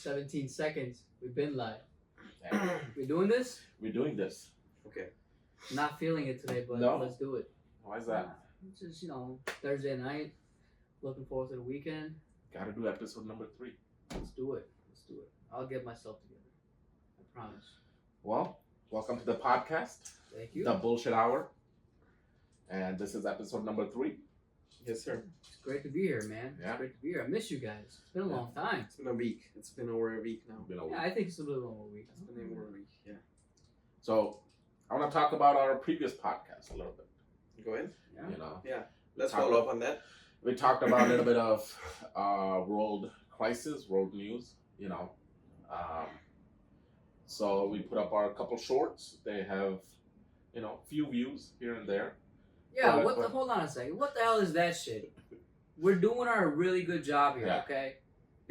17 seconds. We've been live. We're doing this? We're doing this. Okay. Not feeling it today, but No? let's do it. Why is that? It's just, Thursday night. Looking forward to the weekend. Gotta do episode number 3. Let's do it. I'll get myself together. I promise. Well, welcome to the podcast, Thank you. The Bullshit Hour. And this is episode number 3. Yes, sir. It's great to be here, man. Yeah. It's great to be here. I miss you guys. It's been a long time. It's been a week. It's been over a week now. Yeah, I think it's a little over a week. It's been over a week. Yeah. So, I want to talk about our previous podcast a little bit. Go ahead. Yeah. Let's follow up on that. We talked about a little bit of world crisis, world news, So we put up our couple shorts. They have, few views here and there. Yeah, hold on a second. What the hell is that shit? We're doing our really good job here, okay?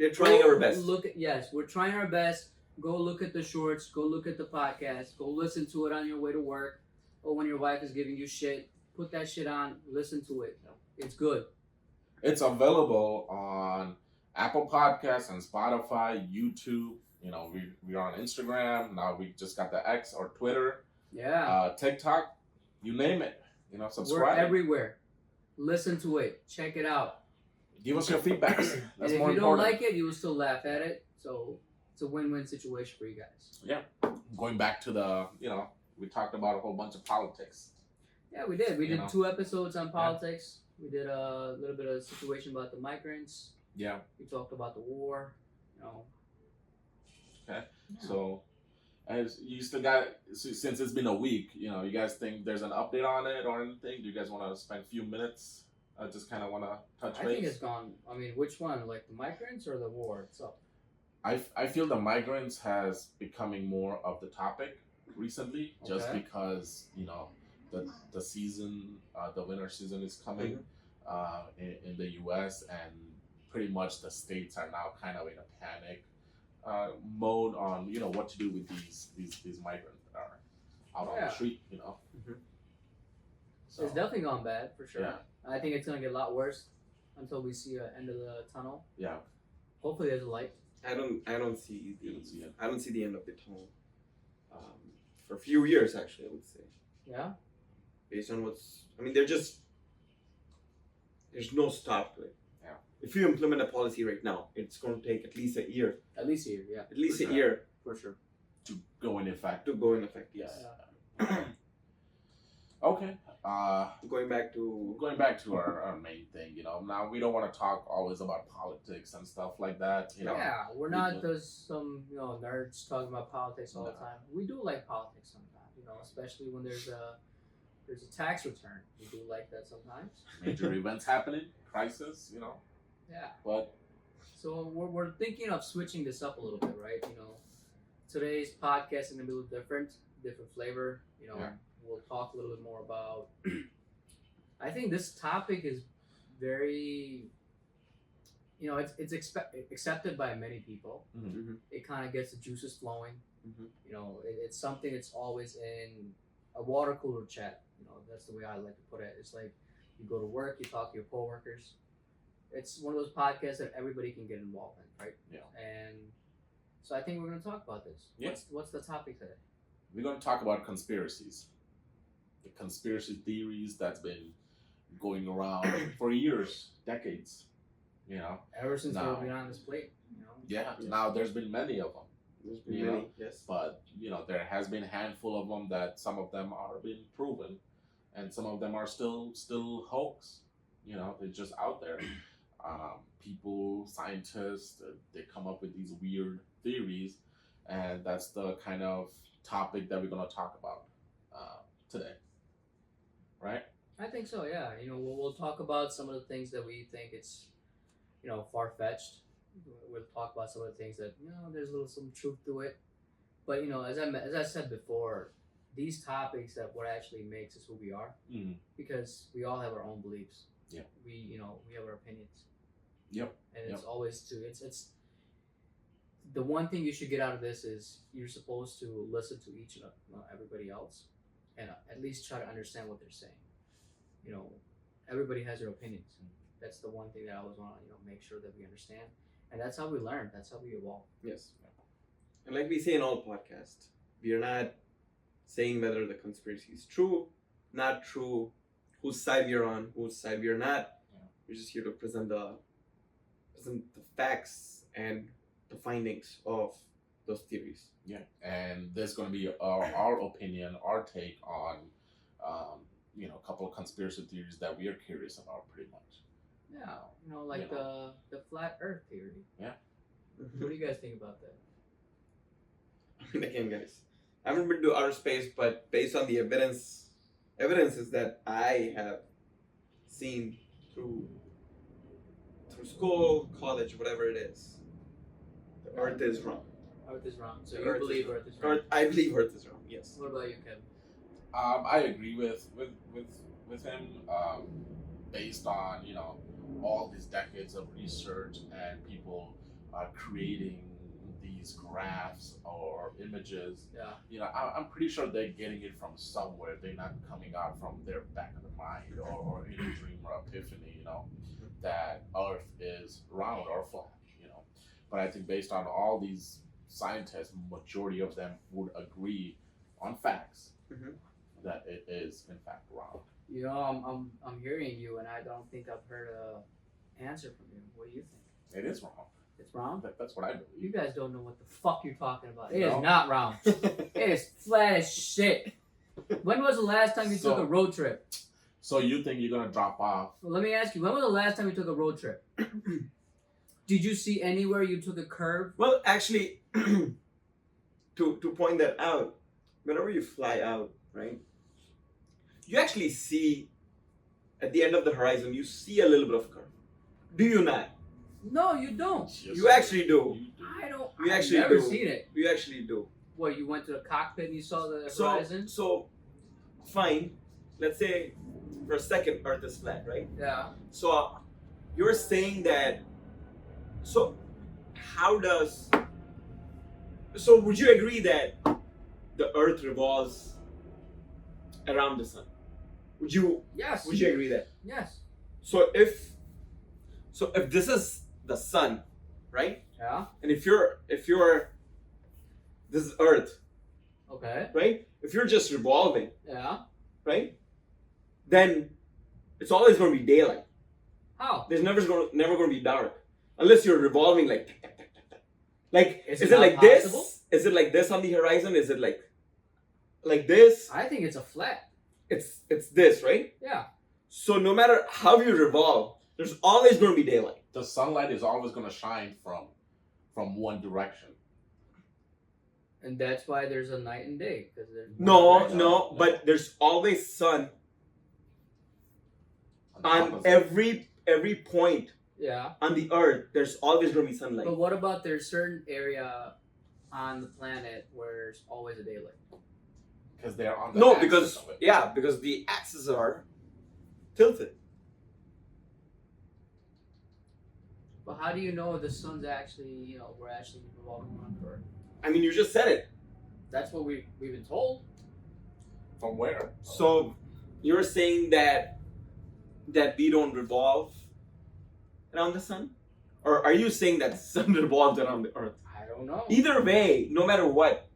We're trying our best. We're trying our best. Go look at the shorts. Go look at the podcast. Go listen to it on your way to work. Or when your wife is giving you shit, put that shit on. Listen to it. It's good. It's available on Apple Podcasts and Spotify, YouTube. We are on Instagram. Now we just got the X or Twitter. Yeah. TikTok. You name it. Subscribe. We're everywhere. Listen to it. Check it out. Give us your feedback. That's and if more you important. don't like it, you will still laugh at it. So it's a win-win situation for you guys. Yeah. Going back to the, we talked about a whole bunch of politics. Yeah, we did. We did 2 episodes on politics. We did a little bit of situation about the migrants. Yeah. We talked about the war. Okay. Yeah. So, as you still got, since it's been a week, you guys think there's an update on it or anything? Do you guys want to spend a few minutes? I just kind of want to touch base. I think it's gone. I mean, which one? Like the migrants or the war itself? I feel the migrants has becoming more of the topic recently, just because the season, the winter season is coming in the U.S. and pretty much the states are now kind of in a panic mode on what to do with these migrants that are out on the street. So It's definitely gone bad for sure. Yeah. I think it's gonna get a lot worse until we see an end of the tunnel. Yeah. Hopefully, there's a light. I don't see You don't see it. I don't see the end of the tunnel. For a few years, actually, I would say. Yeah. Based on there's no stop to it. Yeah. If you implement a policy right now, it's going to take at least a year. At least a year. Yeah. At least For a sure. year For sure. To go in effect. to go in effect. Yes. Okay. Going back to our main thing, now we don't want to talk always about politics and stuff like that, Yeah, we're not just some nerds talking about politics all the time. We do like politics sometimes, especially when there's a tax return. We do like that sometimes. Major events happening, crisis, Yeah. but So we're thinking of switching this up a little bit, right? Today's podcast is gonna be a little different flavor. We'll talk a little bit more about. I think this topic is very, it's accepted by many people. mm-hmm. It kind of gets the juices flowing. Mhm. It's something that's always in a water cooler chat. That's the way I like to put it. It's like you go to work, you talk to your coworkers. It's one of those podcasts that everybody can get involved in, right? Yeah. And so I think we're going to talk about this. Yeah. What's the topic today? We're going to talk about conspiracies. The conspiracy theories that's been going around for years, decades, Ever since No. we've been on this plate, Yeah, now there's been many of them. There's been You many, know, yes. But, there has been a handful of them that some of them are being proven and some of them are still hoax. They're just out there. People, scientists, they come up with these weird theories, and that's the kind of topic that we're going to talk about today. Right? I think so, yeah. We'll talk about some of the things that we think it's, far-fetched. We'll talk about some of the things that, there's some truth to it. But, as I said before, these topics that what actually makes us who we are, because we all have our own beliefs. Yeah. We have our opinions. Yep. And it's always it's the one thing you should get out of this is you're supposed to listen to each and everybody else and at least try to understand what they're saying. Everybody has their opinions. That's the one thing that I always want to make sure that we understand. And that's how we learn. That's how we evolve. Yes. And like we say in all podcasts, we are not saying whether the conspiracy is true, not true, whose side we are on, whose side we are not. Yeah. We're just here to present the facts and the findings of those theories. Yeah, and there's going to be our opinion, our take on, a couple of conspiracy theories that we are curious about, pretty much. Yeah, like the flat Earth theory. Yeah. What do you guys think about that? I mean, again, guys, I haven't been to outer space, but based on the evidences that I have seen through school, college, whatever it is, the Earth is wrong. Earth is wrong. So The you Earth believe is wrong. Earth is wrong? I believe Earth is wrong. Yes. What about you, Kevin? I agree with him, based on all these decades of research and people creating these graphs or images. Yeah. I'm pretty sure they're getting it from somewhere. They're not coming out from their back of the mind or in a dream or epiphany. That Earth is round or flat. But I think based on all these scientists, majority of them would agree on facts that it is in fact round. I'm hearing you, and I don't think I've heard a answer from you. What do you think? It is round. It's round? That's what I believe. You guys don't know what the fuck you're talking about. It No. is not round. It is flat as shit. When was the last time you took a road trip? So you think you're gonna drop off? Well, let me ask you, when was the last time you took a road trip? Did you see anywhere you took a curve? Well, actually, to point that out, whenever you fly out, right, you actually see at the end of the horizon, you see a little bit of curve. Do you not? No, you don't. Yes, You actually do. I don't. You actually I've never do. seen it. You actually do. What, you went to the cockpit and you saw the horizon? So, fine. Let's say for a second, Earth is flat, right? Yeah. So, you're saying that. So, So, would you agree that the Earth revolves around the sun? Would you Yes. agree that? Yes. So if this is the sun, right? Yeah. And if you're this is Earth, Okay. right? If you're just revolving, Yeah. right? Then it's always going to be daylight. How? There's never going to be dark unless you're revolving like. Like Is is it it like not this? possible? Is it like this on the horizon? Is it like this? I think it's a flat. It's this, right? Yeah. So no matter how you revolve, there's always going to be daylight. The sunlight is always gonna shine from one direction. And that's why there's a night and day, because there's No, but there's always sun the on opposite. every point Yeah. on the earth. There's always going to be sunlight. But what about there's certain area on the planet where there's always a daylight? Because they're on the No, axis because of it. because the axes are tilted. But how do you know the sun's actually, we're actually revolving around the Earth? I mean, you just said it. That's what we've been told. From where? So you're saying that we don't revolve around the sun, or are you saying that the sun revolves around the earth? I don't know. Either way, no matter what,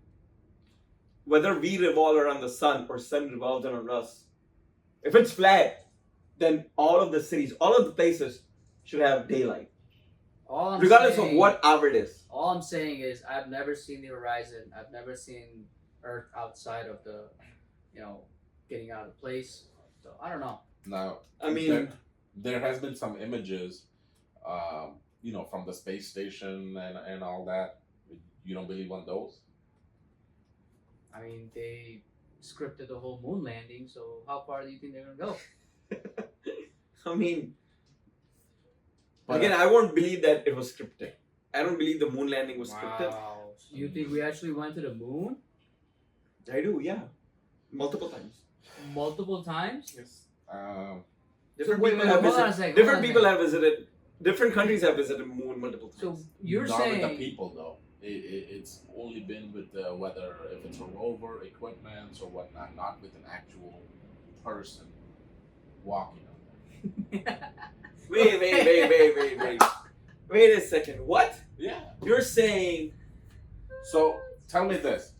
whether we revolve around the sun or sun revolves around us, if it's flat, then all of the cities, all of the places should have daylight, regardless of what hour it is. All I'm saying is I've never seen the horizon. I've never seen Earth outside of the, getting out of place. So I don't know. Now, I mean, there has been some images, from the space station and all that. You don't believe on those? I mean, they scripted the whole moon landing, so how far do you think they're gonna go? I mean, But, again, I won't believe that it was scripted. I don't believe the moon landing was scripted. Wow. So you think we actually went to the moon? I do, yeah, multiple times. Multiple times? Yes. Different people have visited. Different people have visited. Different countries have visited moon multiple times. So you're not saying with the people though. It's only been with the whether if it's a rover, equipment, or whatnot, not with an actual person walking on there. Wait. Wait a second. What? Yeah. You're saying? So tell me this.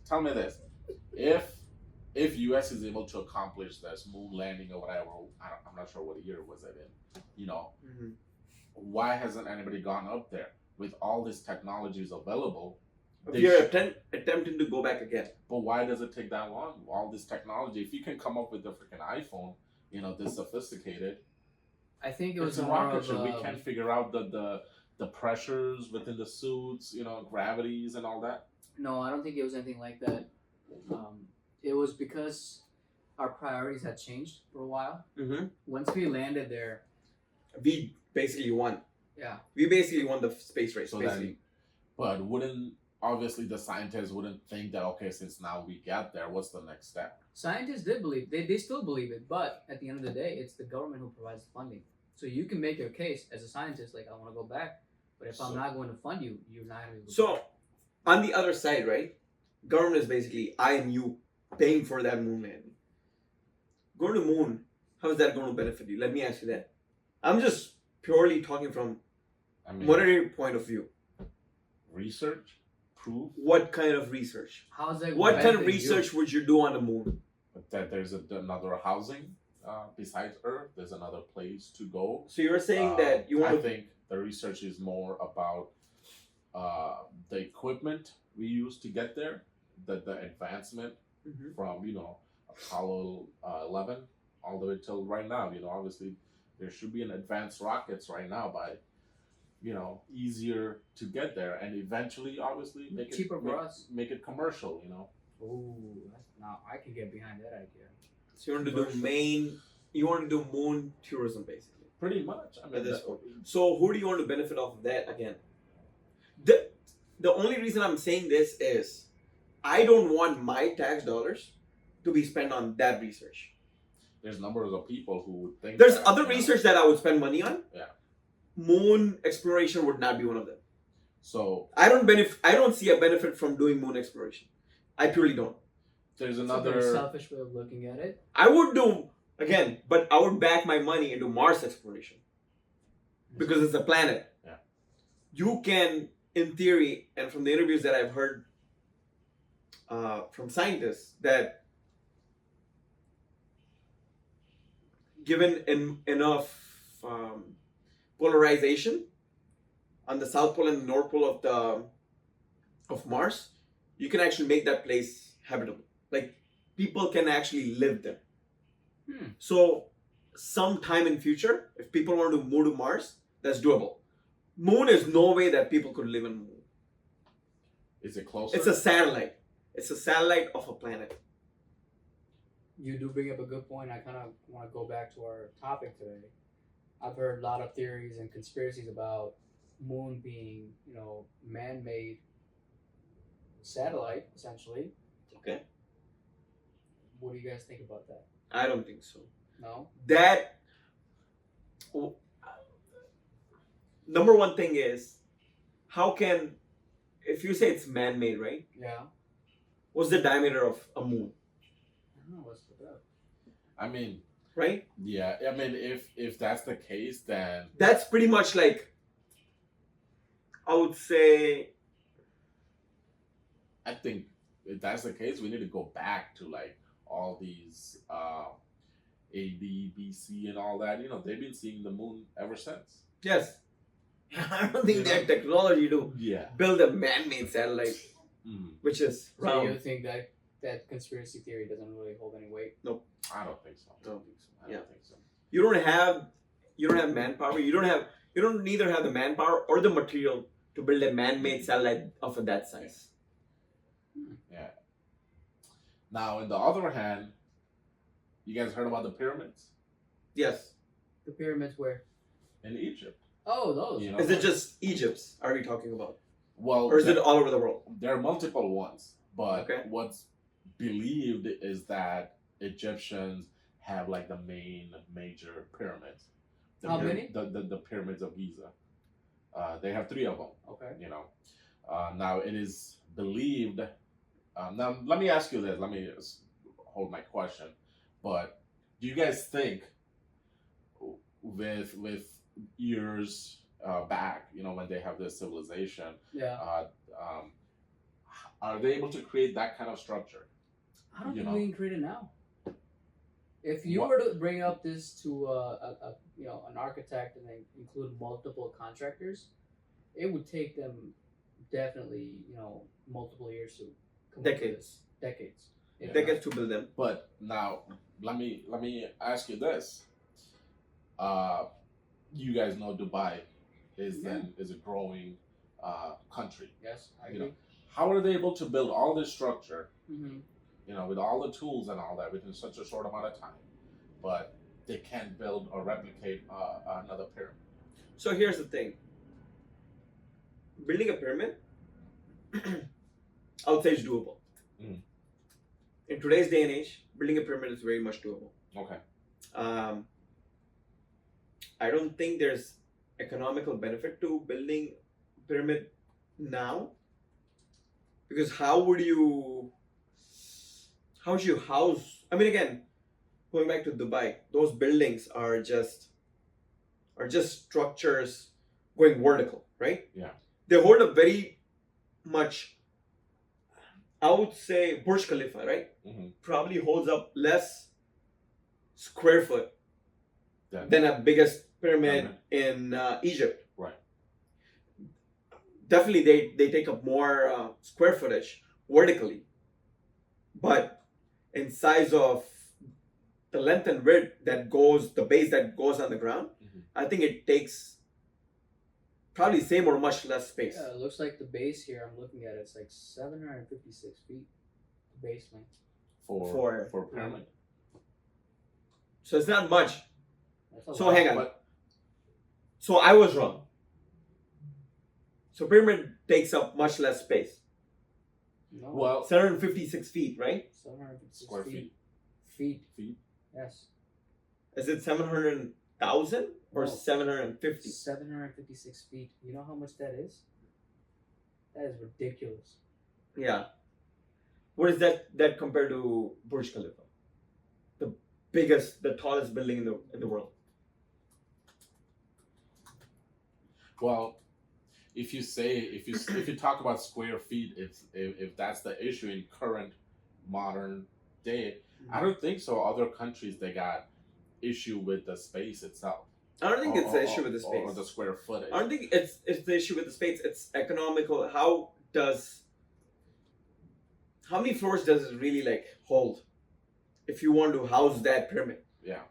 If U.S. is able to accomplish this moon landing or whatever, I'm not sure what year was it in. You know, why hasn't anybody gone up there with all these technologies available? If you're attempting to go back again. But why does it take that long? All this technology. If you can come up with the freaking iPhone, you know, this sophisticated. I think it was It's a more rocket of ship. We can't figure out the pressures within the suits, you know, gravities and all that. No, I don't think it was anything like that. It was because our priorities had changed for a while. Mm-hmm. Once we landed there, we basically won. Yeah. We basically won the space race. So then, but obviously the scientists wouldn't think that, okay, since now we got there, what's the next step? Scientists did believe, they still believe it, but at the end of the day, it's the government who provides the funding. So you can make your case as a scientist, like, I want to go back, but if I'm not going to fund you, you're not going to go So, back. on the other side, right, government is basically, I and you, paying for that moon landing. Going to moon, how is that going to benefit you? Let me ask you that. I'm just purely talking from monetary point of view. Research? Proof? What kind of research? How is that What kind of research would you do on the moon? That there's another housing besides Earth. There's another place to go. So you're saying that you want I think the research is more about the equipment we use to get there, the advancement from, you know, Apollo 11 all the way till right now. You know, obviously there should be an advanced rockets right now by, you know, easier to get there, and eventually, obviously, make cheaper it for us. Make it commercial. You know. Ooh, now I can get behind that idea. So you want to do you want to do moon tourism, basically. Pretty much. I mean, so who do you want to benefit off of that again? The only reason I'm saying this is I don't want my tax dollars to be spent on that research. There's numbers of people who would think there's that, other research that I would spend money on. Yeah. Moon exploration would not be one of them. So I don't see a benefit from doing moon exploration. I purely don't. There's It's another a very selfish way of looking at it. I would do again, but I would back my money into Mars exploration because it's a planet. Yeah. You can, in theory, and from the interviews that I've heard from scientists, that given enough polarization on the south pole and the north pole of Mars, you can actually make that place habitable. Like people can actually live there. So sometime in future, if people want to move to Mars, that's doable. Moon is no way that people could live on Moon. Is it closer? It's a satellite. It's a satellite of a planet. You do bring up a good point. I kind of want to go back to our topic today. I've heard a lot of theories and conspiracies about Moon being, you know, man-made satellite, essentially. Okay. What do you guys think about that? I don't think so. No? That number one thing is, how can, if you say it's man-made, right? Yeah. What's the diameter of a moon? I don't know what's with that. I mean, right? Yeah. I mean, if that's the case, then that's pretty much like, I would say, I think if that's the case, we need to go back to like all these A, B, B, C, and all that. You know, they've been seeing the moon ever since. yes. I don't think they have technology to build a man-made satellite, which is So round. you think that conspiracy theory doesn't really hold any weight? Nope. I don't think so. I don't think so. I don't think so. You don't have manpower. You don't neither have the manpower or the material to build a man-made satellite of that size. Yeah. Now, on the other hand, you guys heard about the pyramids Yes. The pyramids where? in Egypt? Oh, those. You know? Is it just Egypt's are we talking about? Well, Or is it all over the world? there are multiple ones, but Okay. what's believed is that Egyptians have like the main major pyramids. How many? The pyramids of Giza. They have 3 of them. Okay. You know, now it is believed. Now let me ask you this. Let me hold my question. But do you guys think, with years back, when they have this civilization, Yeah. are they able to create that kind of structure? I don't You think know. we can create it now. If you What- were to bring up this to an architect and then include multiple contractors, it would take them definitely multiple years to come up with Decades. this. Decades. Yeah. Decades to build them. But now let me ask you this. You guys know Dubai is a growing country. Yes, I You agree. know, how are they able to build all this structure, Mm-hmm. with all the tools and all that within such a short amount of time, but they can't build or replicate another pyramid? So here's the thing. Building a pyramid, I would say is doable. Mhm. In today's day and age, building a pyramid is very much doable. Okay. I don't think there's economical benefit to building pyramid now, because how would you house? I mean, again, going back to Dubai, those buildings are just structures going vertical, right? Yeah. They hold up very much. I would say Burj Khalifa, right? Mm-hmm. Probably holds up less square foot Then than a biggest pyramid in Egypt. Right. Definitely, they take up more square footage vertically, but in size of the length and width the base that goes on the ground, Mhm. I think it takes probably same or much less space. Yeah, it looks like the base here. I'm looking at it. It's like 756 feet. The base length. for pyramid. So it's not much. That's a So lot. hang on. But So I was wrong. So pyramid takes up much less space. No. well, 756 feet, right? 756 square feet. Feet. Feet. Yes. Is it 700,000 or No. 750? 756 feet. You know how much that is? That is ridiculous. Yeah. What is that compared to Burj Khalifa? The tallest building in the world. Well, if you talk about square feet, if that's the issue in current modern day, I don't think so. Other countries, they got issue with the space itself. I don't think it's the issue with the space. or the square footage. I don't think it's the issue with the space. It's economical. How many floors does it really hold if you want to house that pyramid? Yeah.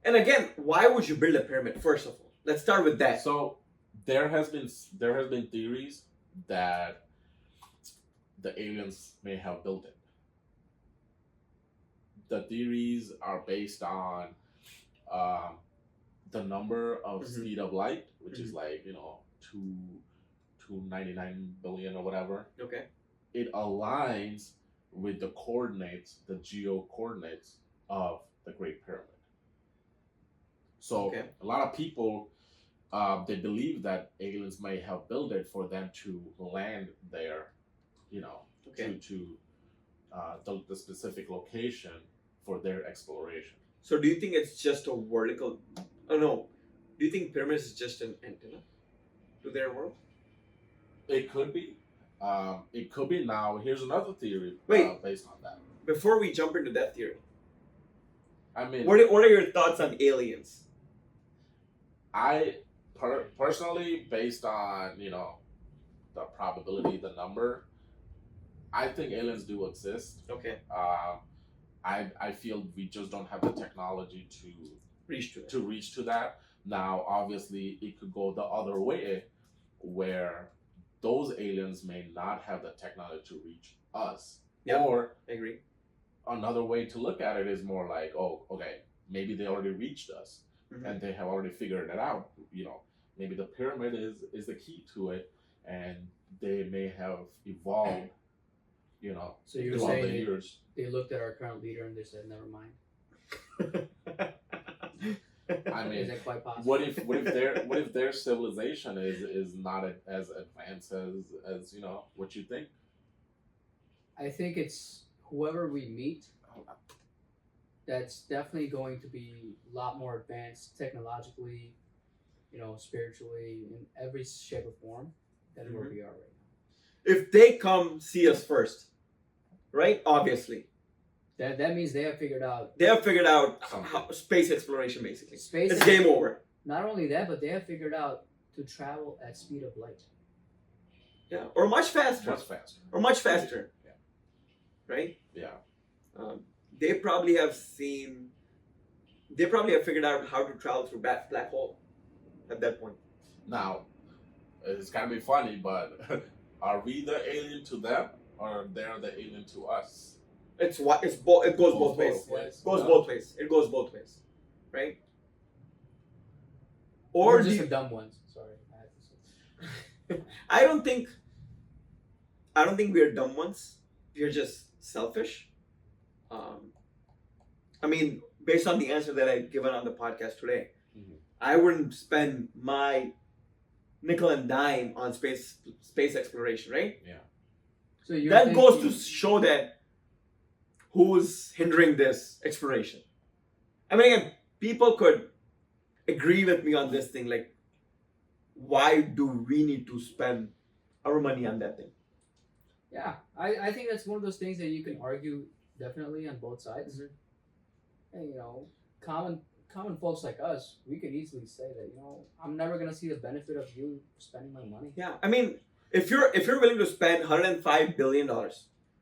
And again, why would you build a pyramid? First of all, let's start with that. So there has been theories that the aliens may have built it. The theories are based on the number of speed of light, which is 299 billion or whatever. Okay. It aligns with the coordinates, the geo coordinates of the Great Pyramid. So Okay. a lot of people they believe that aliens may have built it for them to land there, Okay. to the specific location for their exploration. So do you think it's just a vertical? Oh no. Do you think pyramids is just an antenna to their world? It could be. It could be. Now, here's another theory based on that. Before we jump into that theory, I mean, what are your thoughts on aliens? I personally, based on the probability, the number, I think aliens do exist. Okay. I feel we just don't have the technology Reach to it. to reach to that. Now, obviously, it could go the other way, where those aliens may not have the technology to reach us. Yeah. Or I agree. another way to look at it is more like, oh, okay, maybe they already reached us Mhm. and they have already figured it out. Maybe the pyramid is the key to it, and they may have evolved. So you're throughout the saying years. they looked at our current leader and they said, "Never mind." I Is mean, that quite possible? what if their civilization is not as advanced as what you think? I think it's whoever we meet. That's definitely going to be a lot more advanced technologically, spiritually in every shape or form than where we are right If they come see us first, right? Obviously, now. That means they have figured out they have figured out Something. space exploration. Basically, space. it's game over. Not only that, but they have figured out to travel at speed of light. Yeah, or much faster. Much faster. Or much faster. Yeah. Right? Yeah. They probably have seen. They probably have figured out how to travel through black hole at that point. Now, it's gonna be funny, but are we the alien to them, or they're the alien to us? It's what it's both. It goes both ways. ways. Goes Yeah. both ways. It goes both ways, right? Or We're do just you- the dumb ones. Sorry, I had to say. I don't think we're dumb ones. We're just selfish. I mean, based on the answer that I've given on the podcast today, Mhm. I wouldn't spend my nickel and dime on space exploration, right? So you're That goes thinking- to show that who's hindering this exploration. I mean, again, people could agree with me on this thing. Like, why do we need to spend our money on that thing? Yeah, I think that's one of those things that you can argue definitely on both sides. And common folks like us, we could easily say that I'm never gonna see the benefit of you spending my money. Yeah, I mean, if you're willing to spend $105 billion,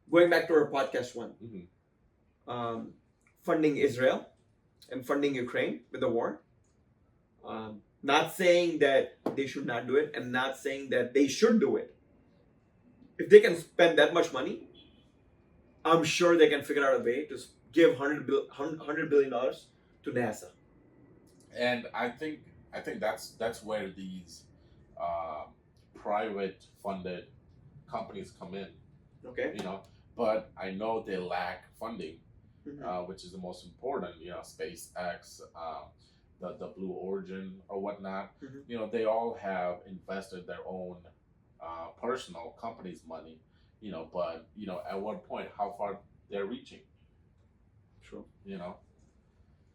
going back to our podcast one, funding Israel and funding Ukraine with the war, not saying that they should not do it, and not saying that they should do it. If they can spend that much money, I'm sure they can figure out a way to give $100 billion to NASA. And I think that's where these private funded companies come in. Okay. But I know they lack funding, Mhm. which is the most important. SpaceX, the Blue Origin or whatnot. Mhm. They all have invested their own personal company's money. But at what point, how far they're reaching. True.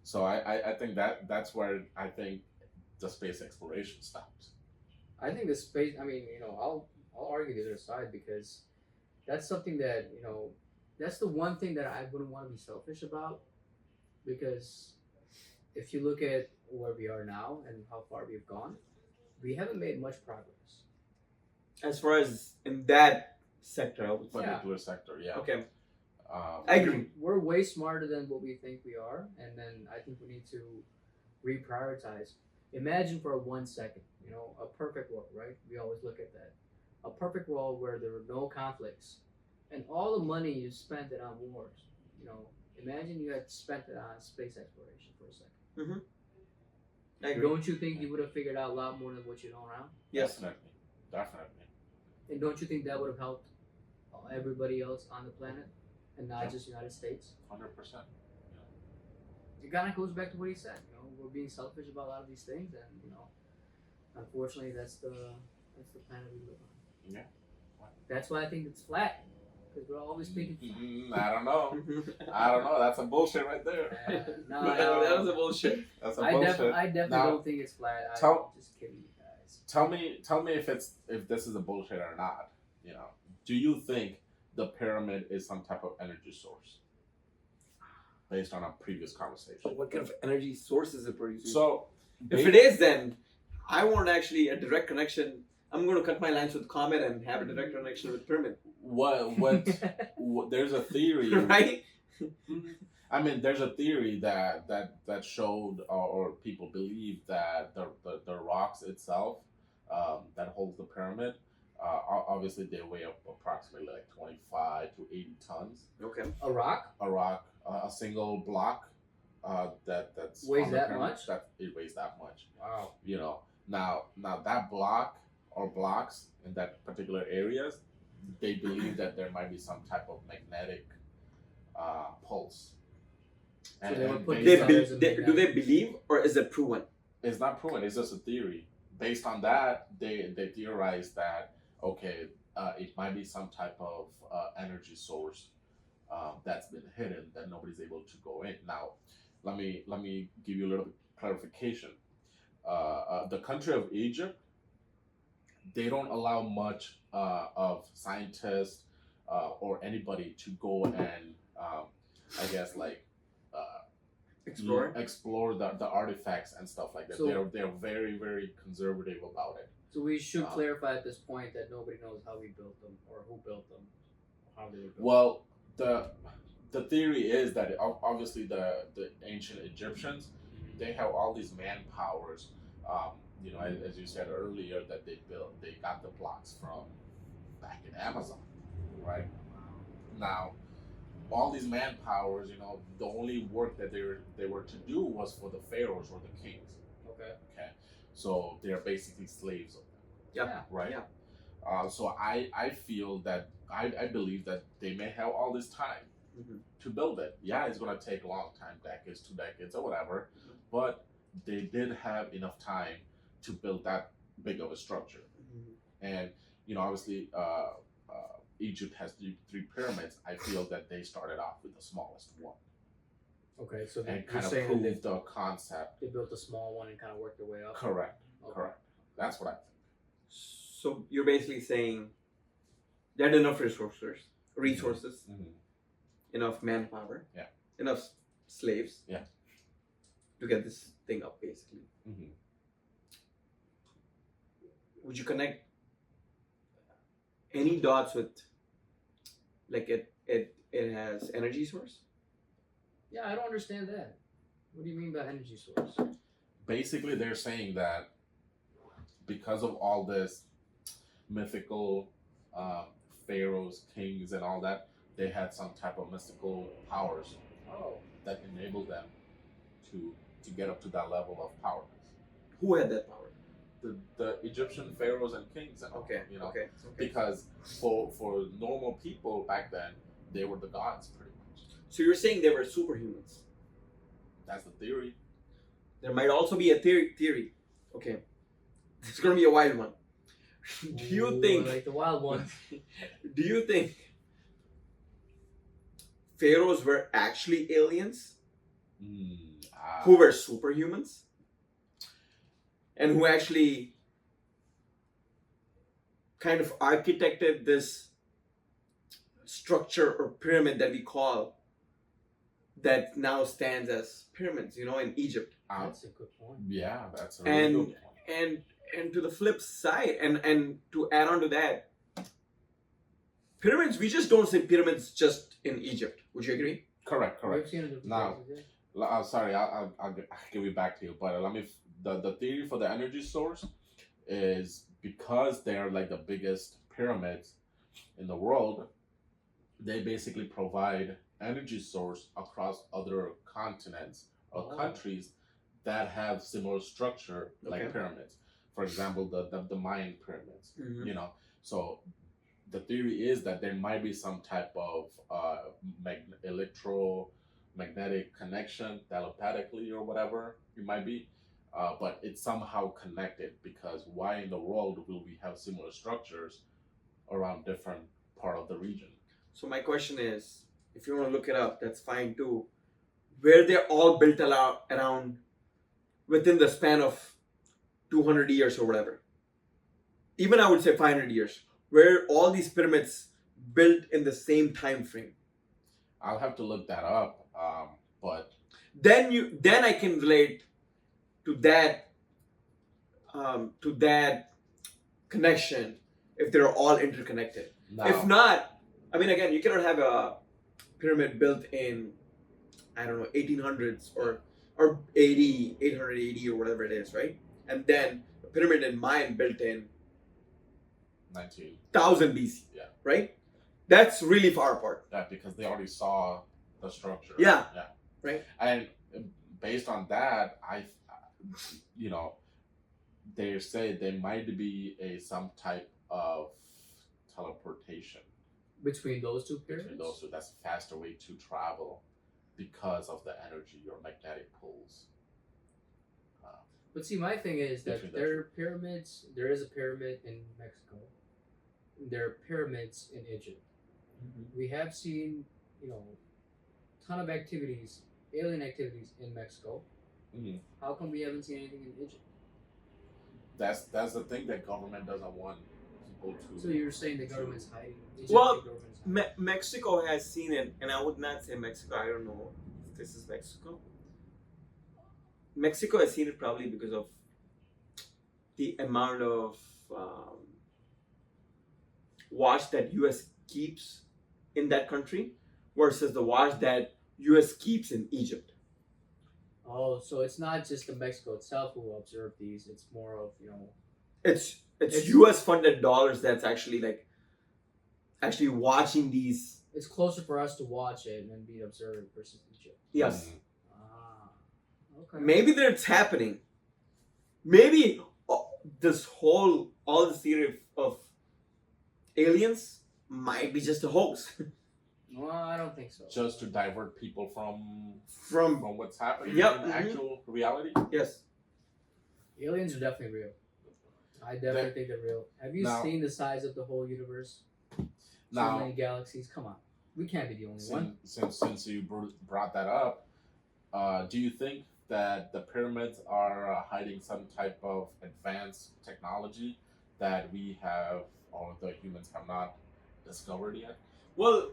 So I think that's where I think the space exploration stops. I think the space. I mean, I'll argue the other side because that's something that that's the one thing that I wouldn't want to be selfish about, because if you look at where we are now and how far we've gone, we haven't made much progress. As far as in that sector, I would say. Particular sector, yeah. Okay. Um, I agree. We're way smarter than what we think we are, and then I think we need to reprioritize. Imagine for 1 second, a perfect world, right? We always look at that. A perfect world where there were no conflicts, and all the money you spent it on wars. Imagine you had spent it on space exploration for a second. I agree. Don't you think you would have figured out a lot more than what you know now? Yes. Definitely. And don't you think that would have helped everybody else on the planet, and not Yeah. just United States? 100%. It kind of goes back to what he said. We're being selfish about a lot of these things, and unfortunately, that's the planet we live on. Yeah. That's why I think it's flat, because we're always thinking flat. I don't know. That's a bullshit right there. No, that was a bullshit. That's a I bullshit. definitely Now, don't think it's flat. I'm tell- just kidding you guys. Tell me if this is a bullshit or not. Do you think the pyramid is some type of energy source? Based on a previous conversation. What kind of energy source is it producing? So if it is, then I want actually a direct connection. I'm going to cut my lines with Comet and have a direct connection with Pyramid. what there's a theory, Right? I mean, there's a theory that showed or people believe that the rocks itself that holds the pyramid, obviously they weigh up approximately like 25 to 80 tons. Okay. A rock? A rock, a single block, that's Weighs on the that pyramid, much? That it weighs that much. Wow. Now that block or blocks in that particular areas, they believe that there might be some type of magnetic pulse. So they would put based these on- others in Do they believe, or is it proven? it's not proven. It's just a theory. Based on that, they theorize that it might be some type of energy source that's been hidden that nobody's able to go in. Now, let me give you a little clarification. the country of Egypt, they don't allow much of scientists or anybody to go and I guess like explore the artifacts and stuff like that. So- They're very very conservative about it. So we should clarify at this point that nobody knows how we built them or who built them, or how they were built. Well, the theory is that obviously the ancient Egyptians, they have all these man powers. You know, as you said earlier, that they got the blocks from back in Amazon, right? Now, all these man powers, you know, the only work that they were to do was for the pharaohs or the kings. Okay. Okay, so they're basically slaves of them. Yeah. Right. Yeah. So I feel that I believe that they may have all this time to build it. Yeah, it's gonna take a long time, decades, 2 decades, or whatever, but they did have enough time to build that big of a structure. And you know, obviously, Egypt has three pyramids. I feel that they started off with the smallest one Okay. So and you're kind of saying proved that the concept. they built a small one and kind of worked their way up. Correct. Okay. Correct. That's what I think. So you're basically saying there are enough resources, enough manpower, Yeah. enough slaves, Yeah. to get this thing up. Basically, would you connect any dots with, like it has energy source? Yeah, I don't understand that. What do you mean by energy source? Basically, they're saying that because of all this mythical pharaohs, kings, and all that, they had some type of mystical powers Oh. that enabled them to get up to that level of power. Who had that power? The Egyptian pharaohs and kings, and all, Okay. you know, Okay. because for normal people back then, they were the gods pretty much. So you're saying they were superhumans. That's the theory. There might also be a theory. Okay. It's gonna be a wild one. Do you Ooh, think? I like the wild ones? Do you think pharaohs were actually aliens who were superhumans, and who actually kind of architected this structure or pyramid that we call, that now stands as pyramids, you know, in Egypt? That's a good point. Yeah, that's a really good point. And to the flip side, and to add on to that, pyramids, we just don't say pyramids just in Egypt. Would you agree? Correct. We've seen it in different Now, places, sorry, I'll give it back to you. But let me. The theory for the energy source is because they are like the biggest pyramids in the world. They basically provide energy source across other continents or countries that have similar structure like Okay. pyramids. For example, the Mayan pyramids. Mhm. You know, so the theory is that there might be some type of electromagnetic connection telepathically or whatever it might be, but it's somehow connected, because why in the world will we have similar structures around different part of the region? So my question is, if you want to look it up, that's fine too. Where they're all built around within the span of 200 years or whatever. Even I would say 500 years. Where all these pyramids built in the same time frame. I'll have to look that up, but Then I can relate to that connection if they're all interconnected. now, If not, I mean, again, you cannot have a pyramid built in, I don't know, 1800s or 880 or whatever it is, right? And then a pyramid in Mayan built in 19, 1000 BC, Yeah. right? That's really far apart. yeah, because they already saw the structure. Yeah. Yeah. Right. And based on that, they say there might be some type of teleportation Between those two pyramids? between those two. That's a faster way to travel because of the energy or magnetic pulls. But see, my thing is that Between the there are pyramids. There is a pyramid in Mexico. There are pyramids in Egypt. We have seen, ton of activities, alien activities in Mexico. Mhm. How come we haven't seen anything in Egypt? that's the thing that government doesn't want people to. So you're saying the government's hiding? Well, The government's hiding. Mexico has seen it, and I would not say Mexico. I don't know if this is Mexico. Mexico has seen it probably because of the amount of watch that US keeps in that country versus the watch that US keeps in Egypt. Oh, so it's not just the Mexico itself who observe these. It's more of It's US funded dollars that's actually watching these. It's closer for us to watch it and be observed versus Egypt. Yes. Ah, okay. Maybe that's happening. Maybe all this theory of aliens might be just a hoax. Well, I don't think so. Just to divert people from From what's happening Yep. in actual reality. yes. Aliens are definitely real. I definitely think they're real. Have you Now- seen the size of the whole universe? So Now, many galaxies. Come on, we can't be the only one. since you brought that up, do you think that the pyramids are hiding some type of advanced technology that we have or the humans have not discovered yet? Well,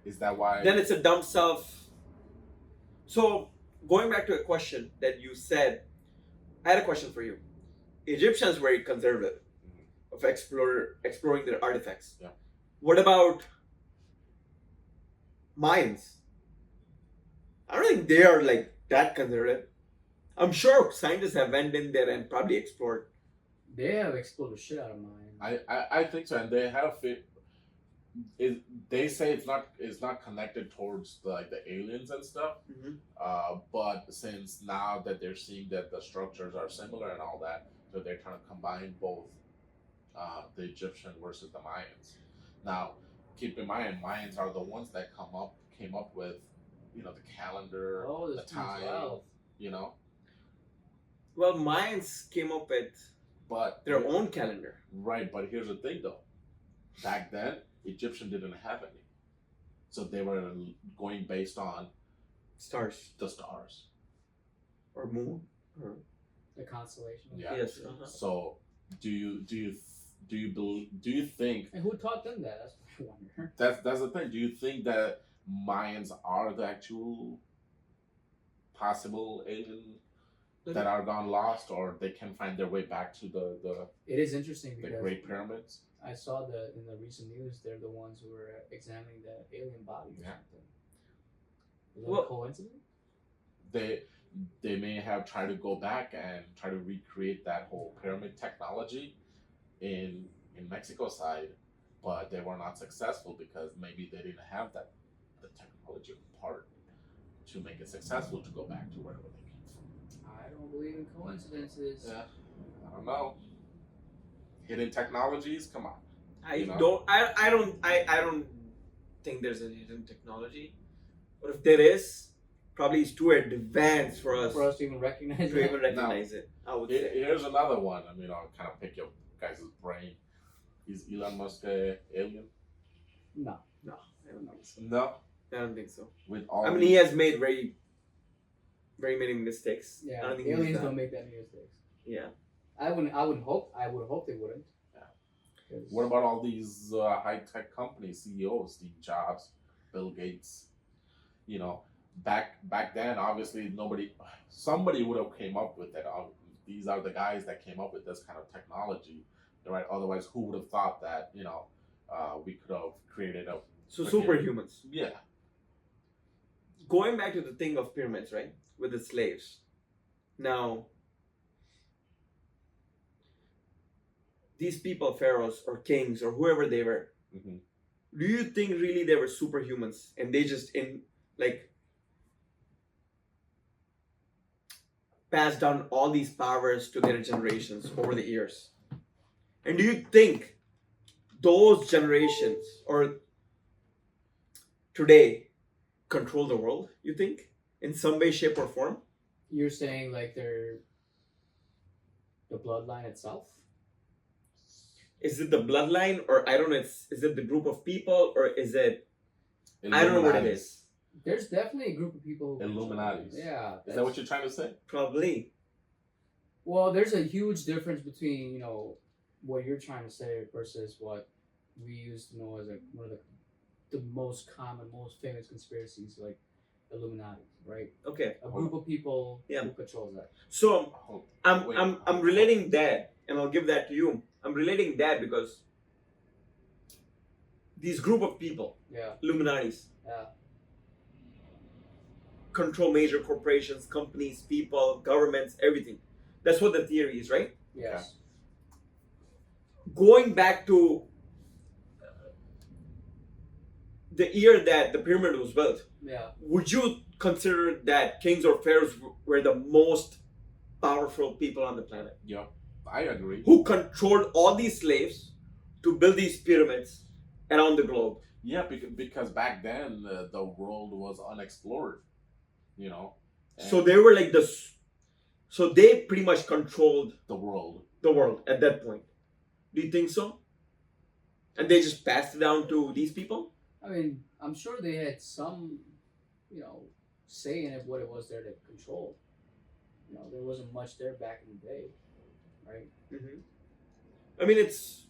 Is that why? then it's a dumb self. So going back to a question that you said, I had a question for you. Egyptians were very conservative of exploring their artifacts. Yeah. What about Mayans? I don't think they are like that conservative. I'm sure scientists have went in there and probably explored. They have explored the shit out of mine. I think so, and they have they say it's not connected towards the aliens and stuff. But since now that they're seeing that the structures are similar and all that, so they're trying to combine both the Egyptian versus the Mayans. Now, keep in mind, Mayans are the ones that came up with the calendar, Oh, the this time, 12. Well, Mayans came up with But their own calendar. right. But here's the thing, though. Back then, Egyptian didn't have any, so they were going based on Stars the stars. or moon. Or... The constellation. Yeah. Yes. So, do you think And who taught them that? That's what I wonder. that's the thing? Do you think that Mayans are the actual possible alien that are gone lost, or they can find their way back to the It is interesting because Great Pyramids? I saw in the recent news they're the ones who were examining the alien body or Yeah. something. Is that Well- a coincidence? They may have tried to go back and try to recreate that whole pyramid technology in Mexico side, but they were not successful because maybe they didn't have the technology part to make it successful to go back to wherever they came from. I don't believe in coincidences. Yeah, I don't know. Hidden technologies, come on. I don't think there's a hidden technology. But if there is, probably it's too advanced for us For us to even recognize to even it. recognize it. I would say. Here's another one. I mean, I'll kind of pick your guys' brain. Is Elon Musk a alien? No. I don't think so. No. I don't think so. With all I mean, he has made very, very many mistakes. I Yeah. don't think he's Aliens that- don't make that many mistakes. Yeah. I would hope they wouldn't. Yeah. 'Cause- What about all these high-tech companies, CEOs, Steve Jobs, Bill Gates? Back then, obviously, somebody would have came up with that. These are the guys that came up with this kind of technology, right? Otherwise, who would have thought that, we could have created a... So Okay. superhumans. Yeah. Going back to the thing of pyramids, right? With the slaves. Now, these people, pharaohs or kings or whoever they were, Mm-hmm. do you think really they were superhumans and they just passed down all these powers to their generations over the years? And do you think those generations or today control the world, you think? In some way, shape, or form? You're saying like they're the bloodline itself? Is it the bloodline, or I don't know, is it the group of people, or is it, I don't know what it is. There's definitely a group of people. Illuminatis. Yeah. Is that what you're trying to say? Probably. Well, there's a huge difference between what you're trying to say versus what we used to know as one of the most common, most famous conspiracies, like Illuminati, right? Okay. A group of people Yeah. who controls that. So Oh, I'm relating that, and I'll give that to you. I'm relating that because these group of people, Yeah. Illuminatis, Yeah. control major corporations, companies, people, governments, everything. That's what the theory is, right? Yes. Going back to the year that the pyramid was built, Yeah. would you consider that kings or pharaohs were the most powerful people on the planet? Yeah, I agree. Who controlled all these slaves to build these pyramids around the globe? Yeah, because back then the world was unexplored, you know. So they were like so they pretty much controlled the world. the world at that point. Do you think so? And they just passed it down to these people? I mean, I'm sure they had some, say in it what it was there to control. There wasn't much there back in the day, right? Mm-hmm. I mean, it's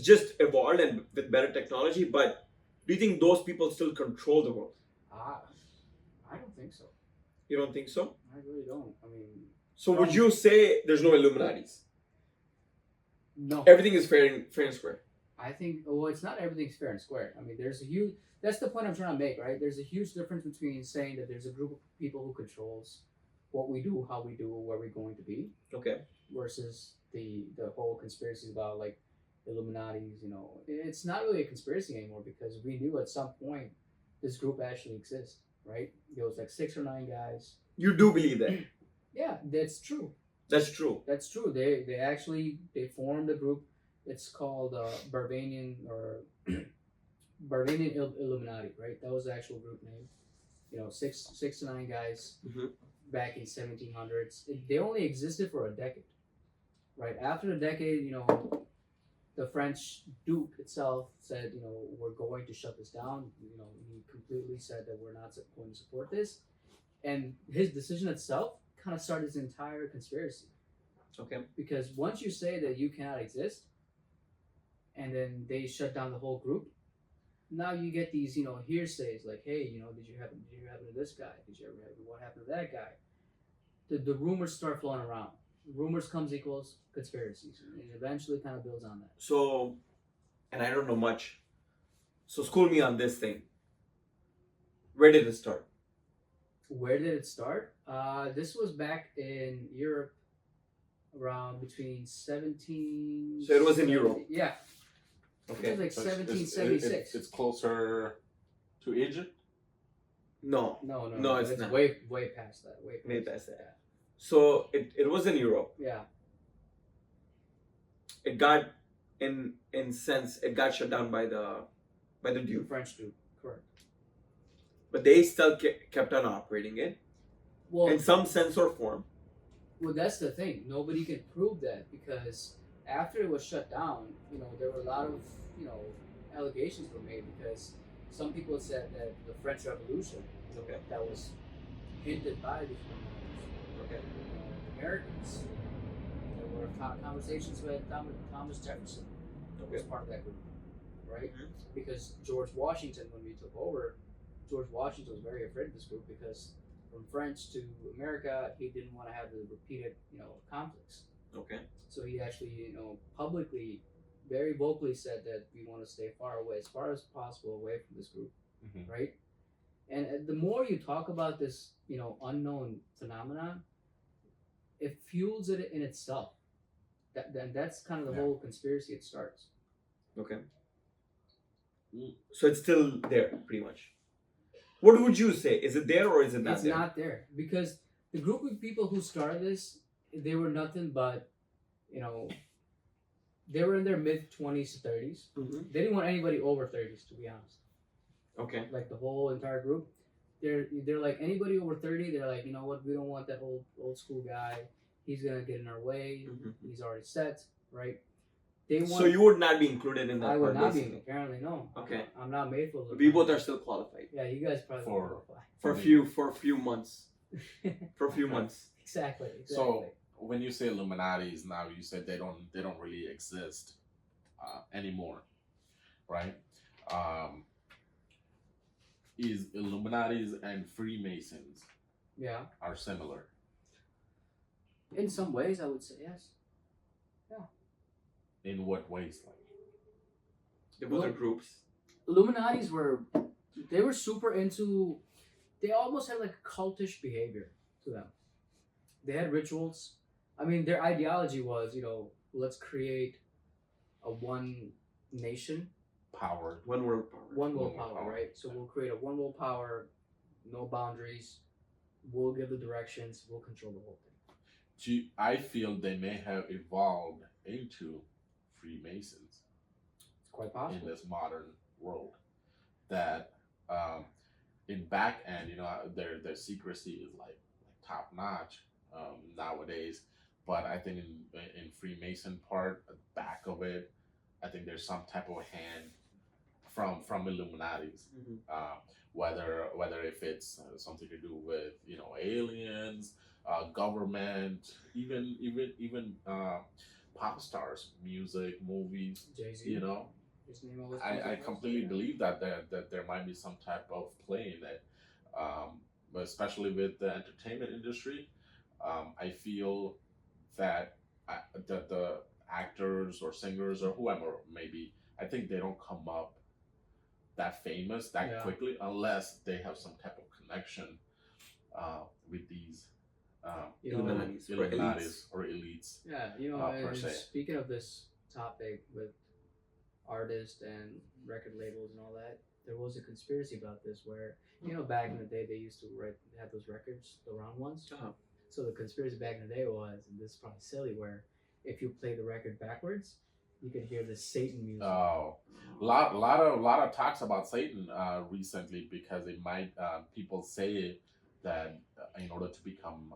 just evolved and with better technology, but do you think those people still control the world? I don't think so. You don't think so? I really don't. I mean, So would you say there's no Illuminatis? no. Everything is fair and square. I think, well, it's not everything's fair and square. I mean, that's the point I'm trying to make, right? There's a huge difference between saying that there's a group of people who controls what we do, how we do, where we're going to be, Okay. versus the whole conspiracies about like Illuminatis. It's not really a conspiracy anymore because we knew at some point this group actually exists, right? There was like 6 or 9 guys. You do believe that? Yeah, that's true. That's true. That's true. They formed a group. It's called Barbanian Illuminati, right? That was the actual group name. 6 to 9 guys back in 1700s. They only existed for a decade, right? After the decade, the French Duke itself said, we're going to shut this down. He completely said that we're not going to support this, and his decision itself kind of started this entire conspiracy. Okay. Because once you say that you cannot exist, and then they shut down the whole group, now you get these, hearsays like, hey, did you happen to this guy? Did you ever happen? What happened to that guy? The rumors start flowing around. Rumors comes equals conspiracies, and it eventually kind of builds on that. So, and I don't know much. So school me on this thing. Where did it start? Where did it start? This was back in Europe, around between 17. So it was in Europe. Yeah. Okay. It was like So 1776. It's closer to Egypt. No. No, it's not. way past that. Way past that. So it was in Europe. Yeah. It got in sense it got shut down by the The Duke, French Duke, correct. but they still kept on operating it Well, in some sense or form. Well, that's the thing. Nobody can prove that because after it was shut down, there were a lot of, allegations were made because some people said that the French Revolution, Okay. that was hinted by the Okay. Americans. There were conversations with Thomas Jefferson, who was Okay. part of that group, right? Mhm. Because George Washington, when we took over, George Washington was very afraid of this group because from French to America, he didn't want to have the repeated, conflicts. Okay. So he actually, publicly, very vocally said that we want to stay far away, as far as possible, away from this group, right? And the more you talk about this, unknown phenomenon, it fuels it in itself. That's kind of the whole conspiracy. It starts. Okay. So it's still there, pretty much. What would you say? Is it there or is it not It's there? not there because the group of people who started this, they were nothing but, they were in their mid-20s to 30s. They didn't want anybody over 30s, to be honest. Okay. Like the whole entire group, they're like anybody over 30. They're like, you know what? We don't want that old school guy. He's gonna get in our way. He's already set, right? So you would not be included in that. I would part, not be. basically. Apparently, no. Okay. I'm not made for. We both are still qualified Yeah, you guys probably For- qualify. for a few months. For a few months. Exactly. So when you say Illuminatis now, you said they don't really exist anymore, right? Is Illuminatis and Freemasons are similar? In some ways, I would say yes. In what ways? Like, The both are groups. Illuminatis were super into. They almost had like cultish behavior to them. They had rituals. I mean, their ideology was, let's create a one nation, One world power. one world power, right? So we'll create a one world power, no boundaries. We'll give the directions. We'll control the whole thing. I feel they may have evolved into Freemasons It's quite possible. in this modern world. That in back end, their secrecy is like top notch nowadays. But I think in Freemason part, back of it, I think there's some type of hand from Illuminatis. Whether if it's something to do with aliens, government, even pop stars, music, movies. Jay-Z. His name always comes I up. completely believe that there might be some type of play in it, but especially with the entertainment industry. I feel that the actors or singers or whoever maybe, I think they don't come up that famous that quickly unless they have some type of connection with these Illuminatis or elites. Yeah, per and se. speaking of this topic with artists and record labels and all that, there was a conspiracy about this where, back in the day they used to have those records, the round ones. So the conspiracy back in the day was, and this is probably silly, where if you play the record backwards, you could hear the Satan music. Oh, lot of talks about Satan recently, because it might people say that in order to become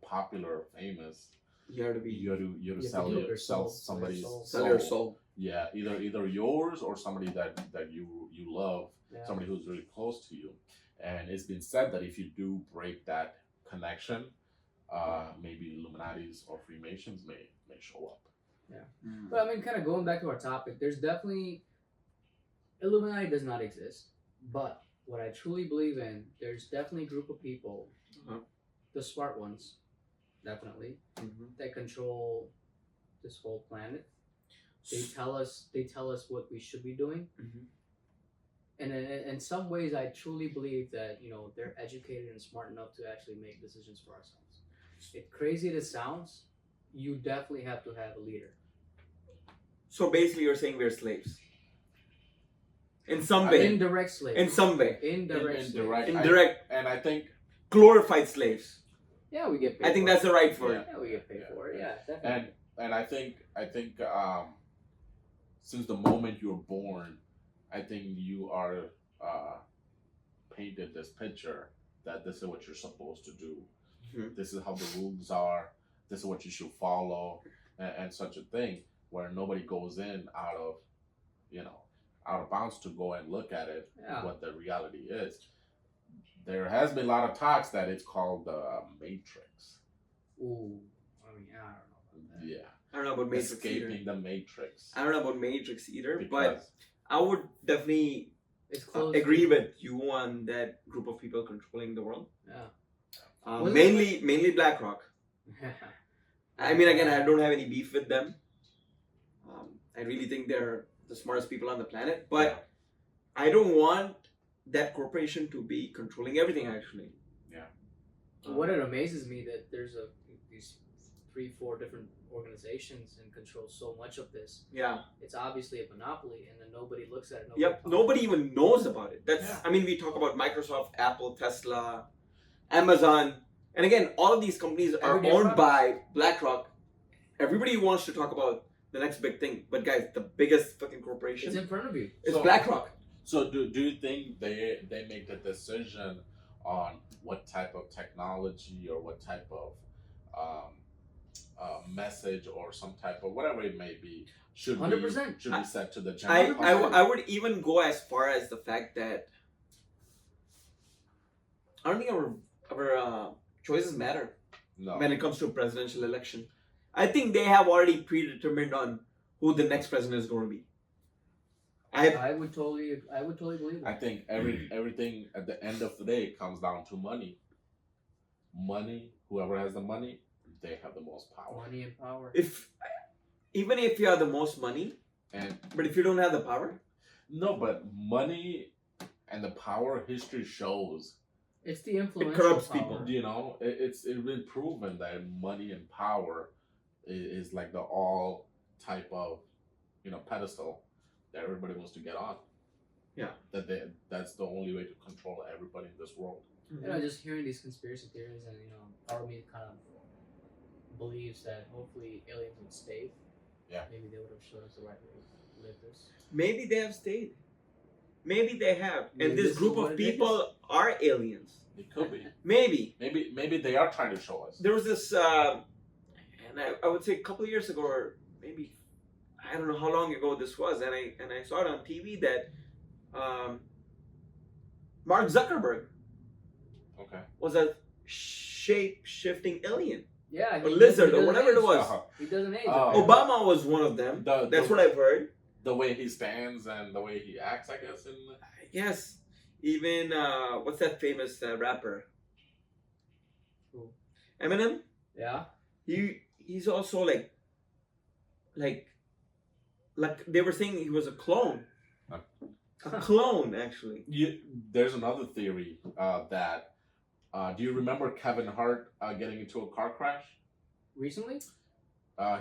popular, famous, You have to be. you have to You sell have to give your soul, somebody's your soul. Sell your soul. Yeah, either yours or somebody that you love, Yeah. somebody who's really close to you. And it's been said that if you do break that connection, maybe Illuminatis or Freemasons may show up. But I mean, kind of going back to our topic, there's definitely Illuminati does not exist. But what I truly believe in, there's definitely a group of people, the smart ones, definitely, that control this whole planet. They tell us what we should be doing. And in some ways, I truly believe that they're educated and smart enough to actually make decisions for ourselves. It's crazy as it sounds, you definitely have to have a leader. So basically, you're saying we're slaves. In some way. Indirect slaves. In some way. Indirect. Indirect. And I think Glorified slaves. Yeah, we get paid. I think for that's it. the right word. Yeah, we get paid for it. Yeah, definitely. and I think since the moment you're born, I think you are painted this picture that this is what you're supposed to do. This is how the rules are. This is what you should follow, and such a thing, where nobody goes in out of bounds to go and look at it, what the reality is. There has been a lot of talks that it's called the Matrix. Ooh, I mean, I don't know about that. Yeah. I don't know about Matrix Escaping either. the Matrix. I don't know about Matrix either, Because- but I would definitely It's close. agree with you on that group of people controlling the world. Yeah. Mainly Black Rock. I mean, again, I don't have any beef with them. I really think they're the smartest people on the planet, but I don't want that corporation to be controlling everything. Actually, What it amazes me that there's these 3-4 different organizations and control so much of this. Yeah. It's obviously a monopoly, and then nobody looks at it. Nobody even knows about it. I mean, we talk about Microsoft, Apple, Tesla, Amazon, and again, all of these companies are Everyday owned products. by BlackRock. Everybody wants to talk about the next big thing, but guys, the biggest fucking corporation It's in front of you. is BlackRock. So do you think they make the decision on what type of technology or what type of message or some type of whatever it may be should 100%. be sent to the general public? I would even go as far as the fact that I don't think our choices matter. No. when it comes to a presidential election. I think they have already predetermined on who the next president is going to be. I would totally believe I that. think everything at the end of the day comes down to money. Money. Whoever has the money, they have the most power. Money and power. Even if you have the most money, but if you don't have the power, no, but money and the power, history shows. It's the influential it corrupts power. people. You know, it's been proven that money and power is like the all type of, pedestal that everybody wants to get on. Yeah. That's the only way to control everybody in this world. Just hearing these conspiracy theories, and part of me kind of believes that hopefully aliens would stay. Yeah. Maybe they would have showed us the right way to live this. Maybe they have stayed. Maybe they have, Maybe and this this group is what of it people are aliens. It could be. Maybe. Maybe they are trying to show us. There was this, and I would say a couple of years ago, or maybe I don't know how long ago this was, and I saw it on TV that Mark Zuckerberg Okay. was a shape-shifting alien, Yeah, or lizard, or whatever it was. He doesn't age. Obama was one of them. That's what I've heard. The way he stands and the way he acts, I guess. Yes. Even what's that famous rapper? Who? Eminem. Yeah. He's also like they were saying he was a clone. A clone, actually. There's another theory that. Do you remember Kevin Hart getting into a car crash? Recently?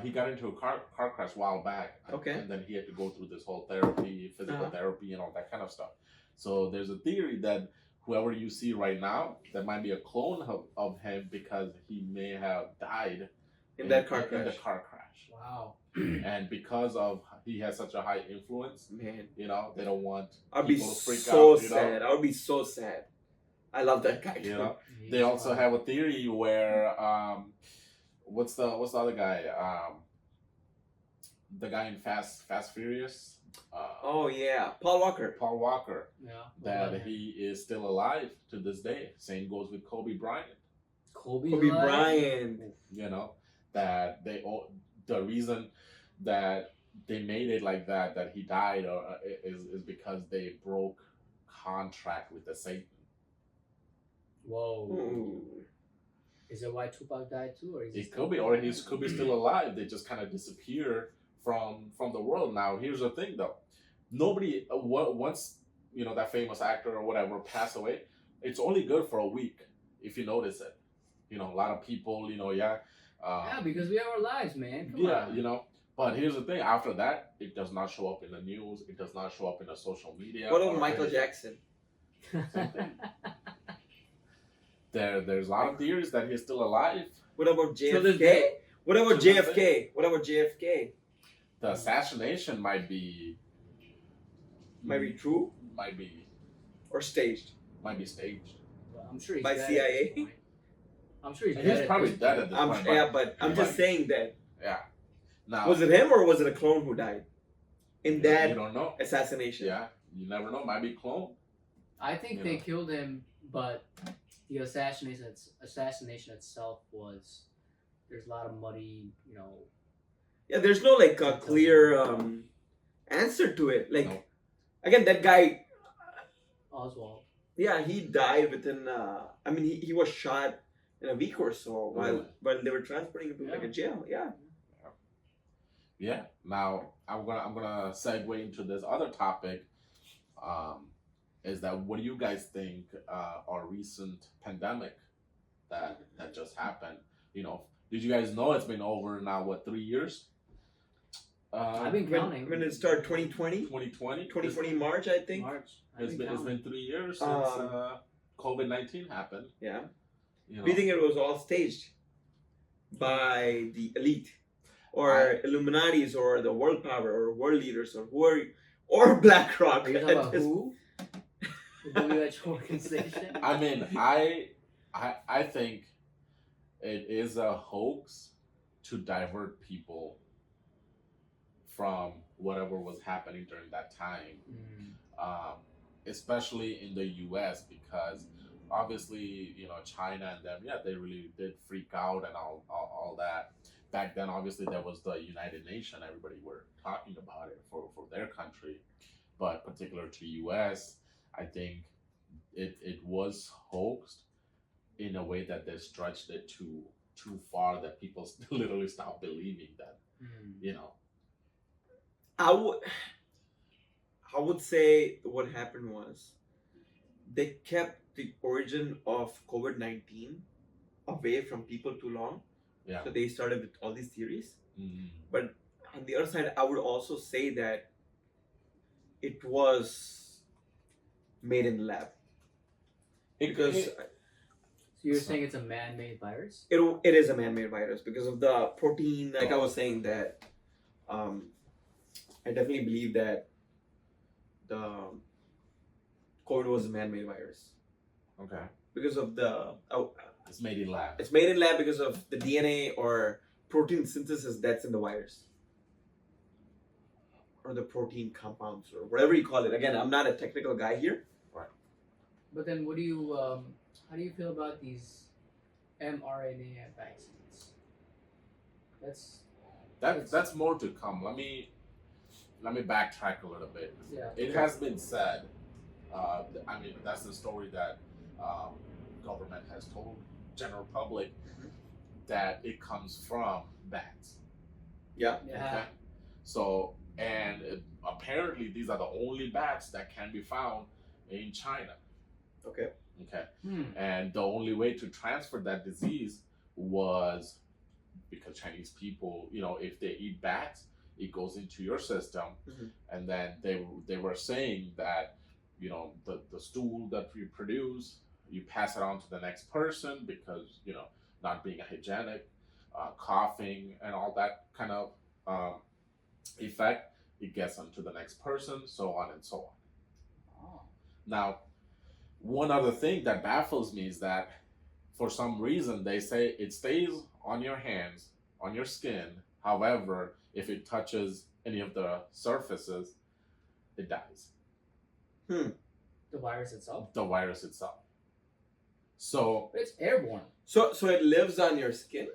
He got into a car crash a while back. Okay. And then he had to go through this whole therapy, physical therapy, and all that kind of stuff. So there's a theory that whoever you see right now, that might be a clone of him because he may have died in that car in the crash. car crash. Wow. And because of he has such a high influence, Man, they don't want I'd be people to freak so out. sad. I would be so sad. I love that guy. You know. They also have a theory where what's the other guy? The guy in Fast Furious. Oh yeah, Paul Walker. Paul Walker. Yeah. That he is still alive to this day. Same goes with Kobe Bryant. Kobe Bryant. That the reason that they made it like that he died is because they broke contract with the Satan. Whoa. Ooh. Is that why Tupac died too, or is It could be, or he could be still alive. They just kind of disappear from the world. Now, here's the thing, though. Nobody, once that famous actor or whatever passed away, it's only good for a week if you notice it. A lot of people, yeah, because we have our lives, man. Come on. But here's the thing. After that, it does not show up in the news. It does not show up in the social media. What about Michael Jackson? Same thing. There's a lot of theories that he's still alive. What about To this JFK? day? What about To this JFK? What about JFK? The assassination might be True might be or staged staged. Well, I'm sure he's by dead CIA. at this point. I'm sure he's He's dead. probably at this dead point. at this point. Yeah, but I'm just Right. saying that. Yeah. Now, Was it him or was it a clone who died in you that don't know. assassination? Yeah, you never know. Might be clone. I think they killed him, but the assassination itself was. There's a lot of muddy, Yeah, there's no like a clear answer to it. Like No. again, that guy. Oswald. Yeah, he died within. He was shot in a week or so while they were transporting him to like a jail. Yeah. Yeah. Now I'm gonna segue into this other topic. Is that what do you guys think our recent pandemic that just happened? Did you guys know it's been over now? What, 3 years? I've been counting. When it started 2020? 2020. 2020 March, I think. March. It's been 3 years since COVID-19 happened. Yeah. You know? Do you think it was all staged by the elite or Illuminatis or the world power or world leaders or Black Rock? Are you talking about who? The WHO organization? I mean, I think it is a hoax to divert people from whatever was happening during that time, especially in the U.S. because obviously, China and them, yeah, they really did freak out and all that. Back then, obviously, there was the United Nation. Everybody were talking about it for their country, but particular to U.S., I think it was hoaxed in a way that they stretched it too far that people literally stopped believing that. I would say what happened was they kept the origin of COVID-19 away from people too long. Yeah. So they started with all these theories. Mm. But on the other side, I would also say that it was made in the lab. Because So you're saying it's a man-made virus? it is a man-made virus because of the protein. Like I was saying that, I definitely believe that the COVID was a man-made virus Okay. because of the It's made in lab. it's made in lab because of the DNA or protein synthesis that's in the virus or the protein compounds or whatever you call it. Again, I'm not a technical guy here. But then, what do you how do you feel about these mRNA vaccines? That's more to come. Let me backtrack a little bit. Yeah. It has been said. That's the story that government has told general public that it comes from bats. Yeah. Yeah. Okay. So apparently these are the only bats that can be found in China. Okay. Okay. Hmm. And the only way to transfer that disease was because Chinese people, if they eat bats, it goes into your system. Mhm. And then they were saying that, the stool that you produce, you pass it on to the next person because, not being hygienic, coughing and all that kind of effect, it gets onto the next person, so on and so on. Oh. Now, one other thing that baffles me is that for some reason they say it stays on your hands, on your skin. However, if it touches any of the surfaces, it dies. The virus itself? The virus itself. So But it's airborne. So it lives on your skin.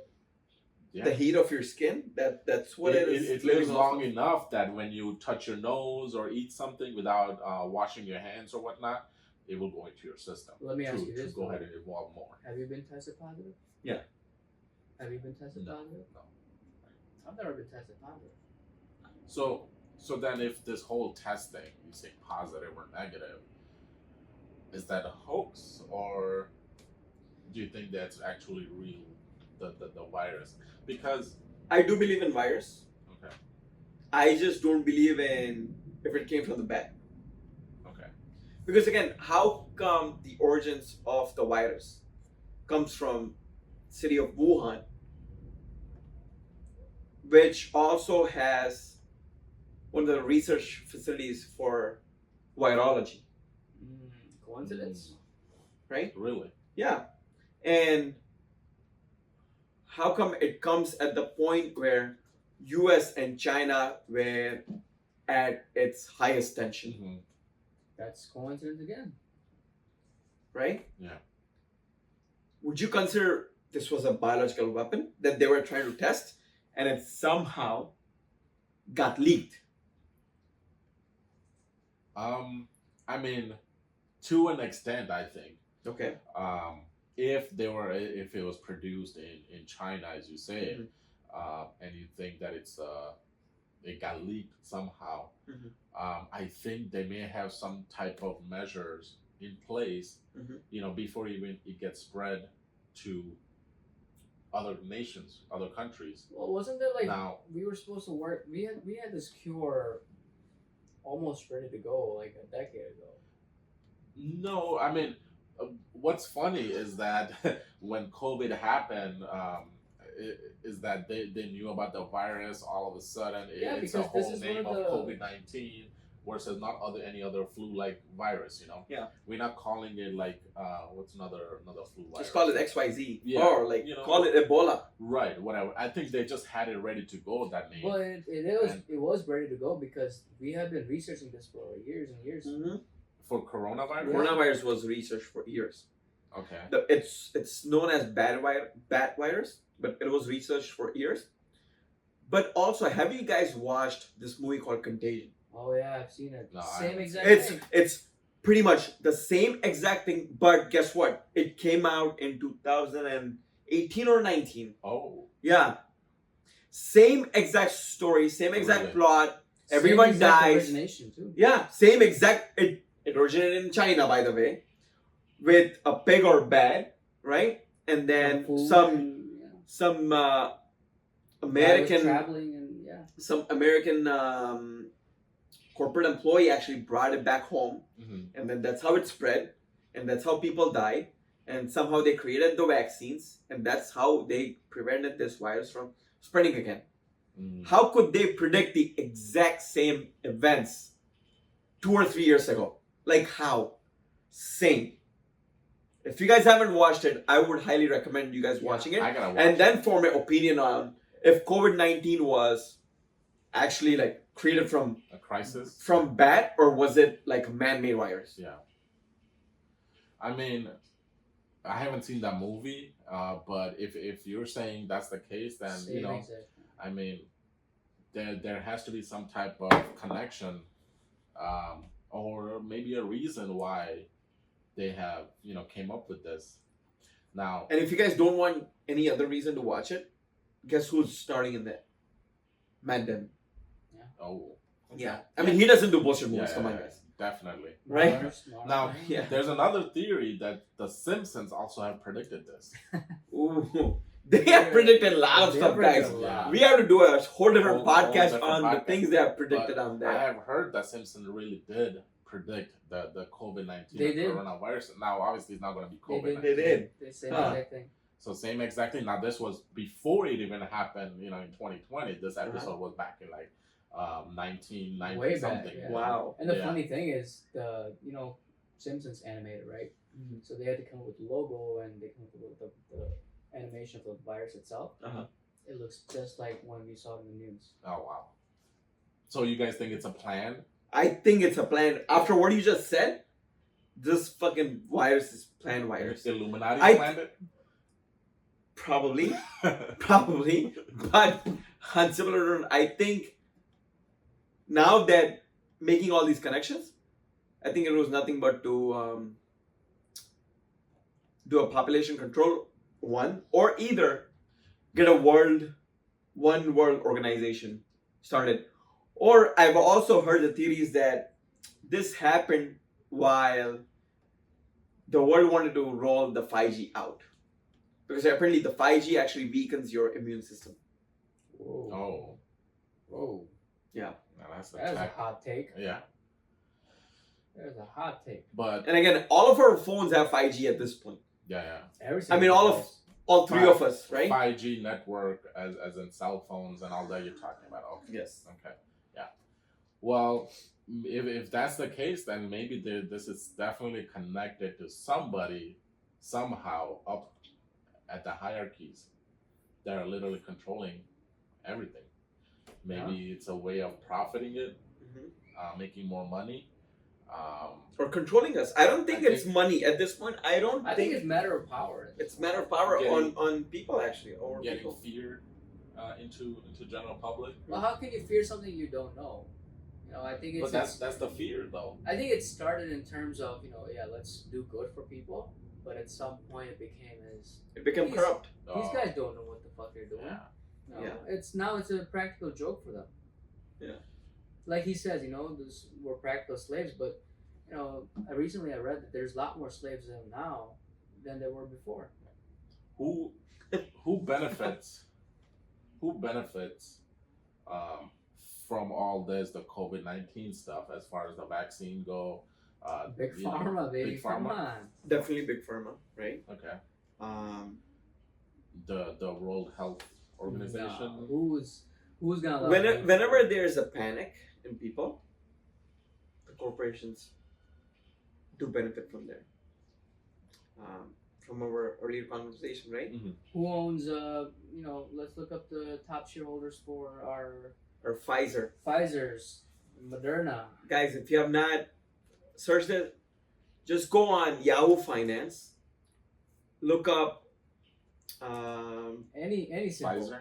yeah. The heat of your skin. That's what it is. It living lives off long of. enough that when you touch your nose or eat something without washing your hands or whatnot, it will go into your system. Let me ask you to this, go though. ahead and evolve more. Have you been tested positive? Yeah. Have you been tested No. positive? No. I've never been tested positive. So then if this whole testing, you say positive or negative, is that a hoax or do you think that's actually real, the virus? Because I do believe in virus. okay. I just don't believe in if it came from the bat. Okay. Because again, how come the origins of the virus comes from city of Wuhan, which also has one of the research facilities for virology, Coincidence? right? Really? Yeah. And how come it comes at the point where US and China were at its highest tension, Mm-hmm. That's coincidence again. right? Yeah. Would you consider this was a biological weapon that they were trying to test and it somehow got leaked? I mean, to an extent, I think. Okay. If it was produced in China, as you say, and you think that it got leaked somehow, I think they may have some type of measures in place, before even it gets spread to other nations, other countries. Well, wasn't there Now, we were supposed to work? We had this cure almost ready to go like a decade ago. no, I mean, what's funny is that when COVID happened, is that they knew about the virus all of a sudden. Yeah, It's a because this whole is name one of of the- COVID-19 versus not any other flu-like virus. Yeah. We're not calling it like what's another flu virus. Just call it XYZ. Yeah, Or call it Ebola. Right, whatever. I think they just had it ready to go, that name. But it was ready to go because we have been researching this for years and years. For coronavirus. Coronavirus was researched for years. Okay. It's known as bat virus, but it was researched for years. But also, have you guys watched this movie called Contagion? Oh yeah, I've seen it. No, I Same haven't exact It's thing. it's pretty much the same exact thing, but guess what? It came out in 2018 or 19. Oh. Yeah. Same exact story, same exact Really? plot. Same Everyone exact dies. origination too. Yeah, same exact. It originated in China, by the way, with a pig or bat, right? And then Food some and, yeah. some Guy was American traveling and yeah. some American corporate employee actually brought it back home, and then that's how it spread, and that's how people died, and somehow they created the vaccines, and that's how they prevented this virus from spreading again. How could they predict the exact same events 2 or 3 years ago? Like how? Same. If you guys haven't watched it, I would highly recommend you guys watching it, I gotta watch and it. then form an opinion on if COVID-19 was actually like created from A crisis. bat, or was it like a man-made virus? Yeah. I mean, I haven't seen that movie, but if you're saying that's the case, then Same you know, exact thing. I mean, there has to be some type of connection, or maybe a reason why they have came up with this. Now, And if you guys don't want any other reason to watch it, guess who's starting in there? Matt Damon. oh, Yeah. I mean, he doesn't do bullshit movies. yeah, Come on, yeah, guys. definitely. Right? Mars, Now, Yeah. there's another theory that the Simpsons also have predicted this. Ooh. They have predicted a lot of They stuff, predicted guys. a lot. We have to do a whole different Whole podcast different on the podcast. things they have predicted But on I there. have heard that Simpsons really did predict the COVID-19 They did. coronavirus. Now, obviously, it's not going to be They COVID-19. did. They did. They say Huh. the exact thing. So same exact thing. Now, this was before it even happened, in 2020. This episode was back in like 1990 Way back, something. yeah. Wow. And the Yeah. funny thing is the Simpsons animated, right? So they had to come up with the logo and they come up with the animation of the virus itself. Uh-huh. It looks just like when we saw it in the news. Oh wow. So you guys think it's a plan? I think it's a plan. After what you just said, this fucking virus is planned virus. The Illuminati I- planned it? Probably. Probably. But on similar note, I think now that making all these connections, I think it was nothing but to do a population control one, or either get a one world organization started. Or I've also heard the theories that this happened while the world wanted to roll the 5G out. Because apparently the 5G actually weakens your immune system. Whoa. Oh, Whoa. now that's That is a tech. hot take. Yeah, That is a hot take. but And again, all of our phones have 5G at this point. yeah. Every I mean, single all three of us, right? 5G network as in cell phones and all that you're talking about. Okay. Yes. Okay. Yeah. Well, if that's the case, then maybe this is definitely connected to somebody somehow up at the hierarchies that are literally controlling everything. Maybe it's a way of profiting it, making more money. Or controlling us. I don't think I it's money at this point. I don't I think it's matter of power. it's a matter of power Getting- on people actually, over getting people. fear into general public. Well, how can you fear something you don't know? I think it's. But that's the fear though. I think it started in terms of let's do good for people, but at some point it became It became These- corrupt. these guys don't know what the fuck they're doing. Yeah. Yeah. It's a practical joke for them. Yeah. Like he says, we're practical slaves, but recently I read that there's a lot more slaves now than there were before. Who benefits? Who benefits from all this, the COVID-19 stuff, as far as the vaccine go? Big you know, pharma, baby. Big Come pharma. on. Definitely big pharma, right? Okay. The The World Health Organization. No. Who's gonna allow whenever there's a panic in people, the corporations do benefit from there. From our earlier conversation, right? Who owns let's look up the top shareholders for our Or Pfizer. Pfizer's, Moderna. Guys, if you have not searched it, just go on Yahoo Finance look up Any symbol. Pfizer.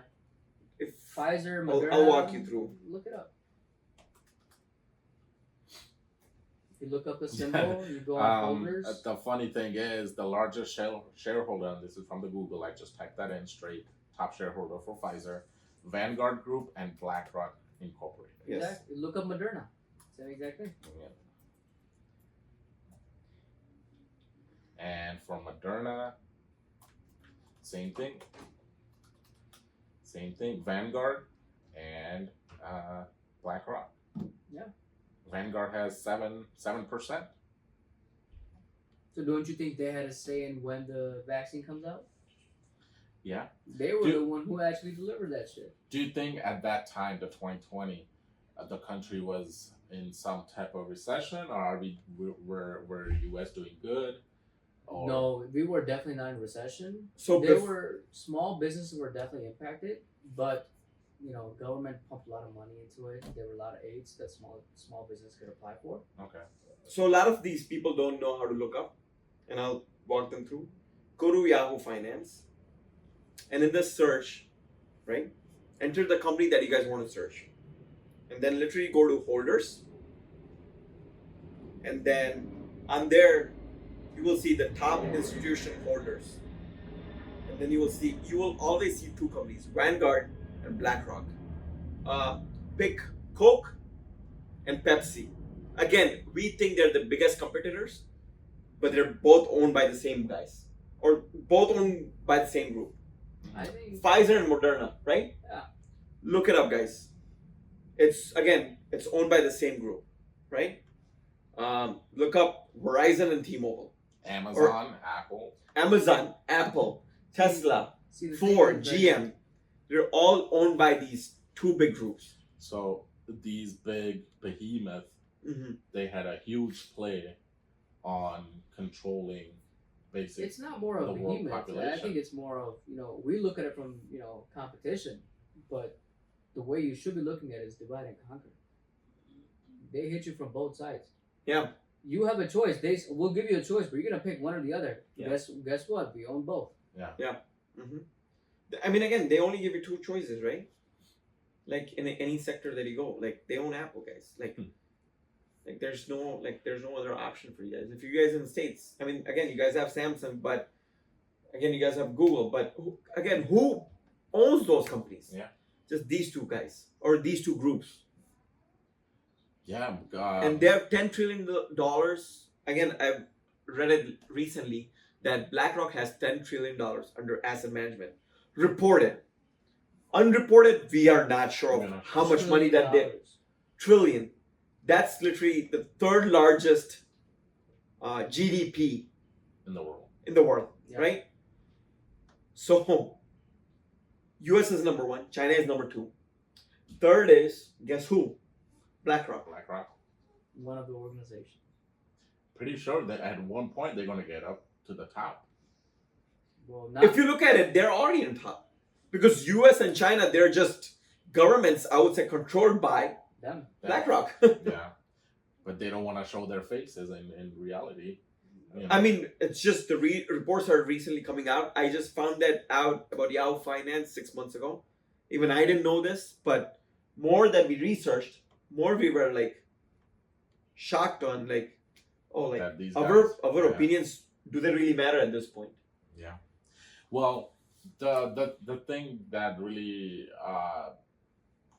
if Pfizer, I'll Moderna. walk you through. Look it up. If you look up the symbol, you go on holders. The funny thing is, the largest shareholder, and this is from the Google, I just typed that in straight, top shareholder for Pfizer, Vanguard Group, and Black Rock Incorporated. Yes. Exactly. Look up Moderna. Same exact thing. Yeah. And for Moderna, same thing. Same thing. Vanguard and Black Rock. Yeah. Vanguard has 7%. So don't you think they had a say in when the vaccine comes out? Yeah. They were the one who actually delivered that shit. Do you think at that time, the 2020, the country was in some type of recession, or were U.S. doing good? Or... No, we were definitely not in recession. So small businesses were definitely impacted, but government pumped a lot of money into it. There were a lot of aids that small business could apply for. Okay. So a lot of these people don't know how to look up, and I'll walk them through. Go to Yahoo Finance, and in the search, right, enter the company that you guys want to search, and then literally go to holders, and then on there, you will see the top institution holders, and then you will always see two companies, Vanguard and Black Rock. Pick Coke and Pepsi. Again, we think they're the biggest competitors, but they're both owned by the same guys, or both owned by the same group. I think Pfizer and Moderna, right? Yeah. Look it up, guys. It's owned by the same group, right? Look up Verizon and T-Mobile. Amazon, Apple, Tesla, Ford, GM. They're all owned by these two big groups. So these big behemoths, they had a huge play on controlling basic. It's not more of the world behemoth. population. I think it's more of we look at it from competition, but the way you should be looking at it is divide and conquer. They hit you from both sides. Yeah. You have a choice. We'll give you a choice, but you're gonna pick one or the other. Yeah. Guess what? We own both. Yeah. I mean, again, they only give you two choices, right? Like in any sector that you go, like they own Apple, guys. Like there's no other option for you guys. If you guys in the States, I mean, again, you guys have Samsung, but again, you guys have Google, but who owns those companies? Yeah. Just these two guys or these two groups. Yeah. And they have $10 trillion. Again, I've read it recently that BlackRock has $10 trillion under asset management. Reported. Unreported, we are not sure of how much money that they... Trillion. That's literally the third largest GDP in the world. Yeah. Right? So, US is number one. China is number two. Third is, guess who? BlackRock. One of the organizations. Pretty sure that at one point they're going to get up to the top. Well, not. If you look at it, they're already on top. Because US and China, they're just governments, I would say, controlled by them. BlackRock. Yeah. But they don't want to show their faces in reality. I mean, it's just the reports are recently coming out. I just found that out about Yahoo Finance 6 months ago. Even I didn't know this, but more that we researched, more we were like shocked on our opinions, do they really matter at this point? Yeah. Well, the thing that really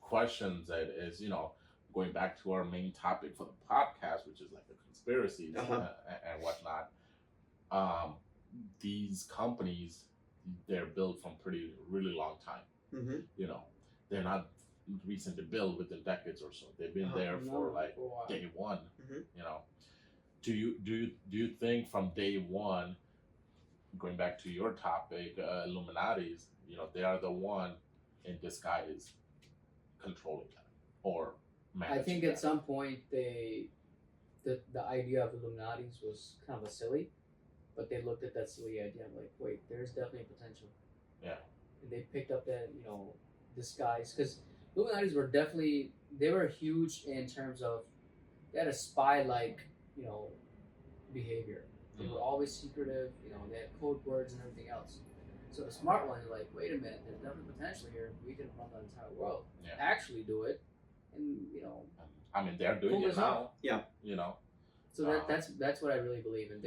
questions it is, going back to our main topic for the podcast, which is like the conspiracies and whatnot. These companies, they're built from really long time. They're not recently built within decades or so. They've been there for day one. Do you think from day one, going back to your topic, Illuminati's, they are the one in disguise controlling that or managing I think that? at some point the idea of Illuminati's was kind of a silly, but they looked at that silly idea and like, wait, there's definitely potential. Yeah. And they picked up that disguise, because Illuminati's were definitely, they were huge in terms of they had a spy-like behavior. They were always secretive. You know, they had code words and everything else. So the smart ones are like, wait a minute, there's definitely potential here. We can run the entire world. Yeah. Actually do it, and you know. I mean, they're doing it now. Yeah. You know. So that's what I really believe in.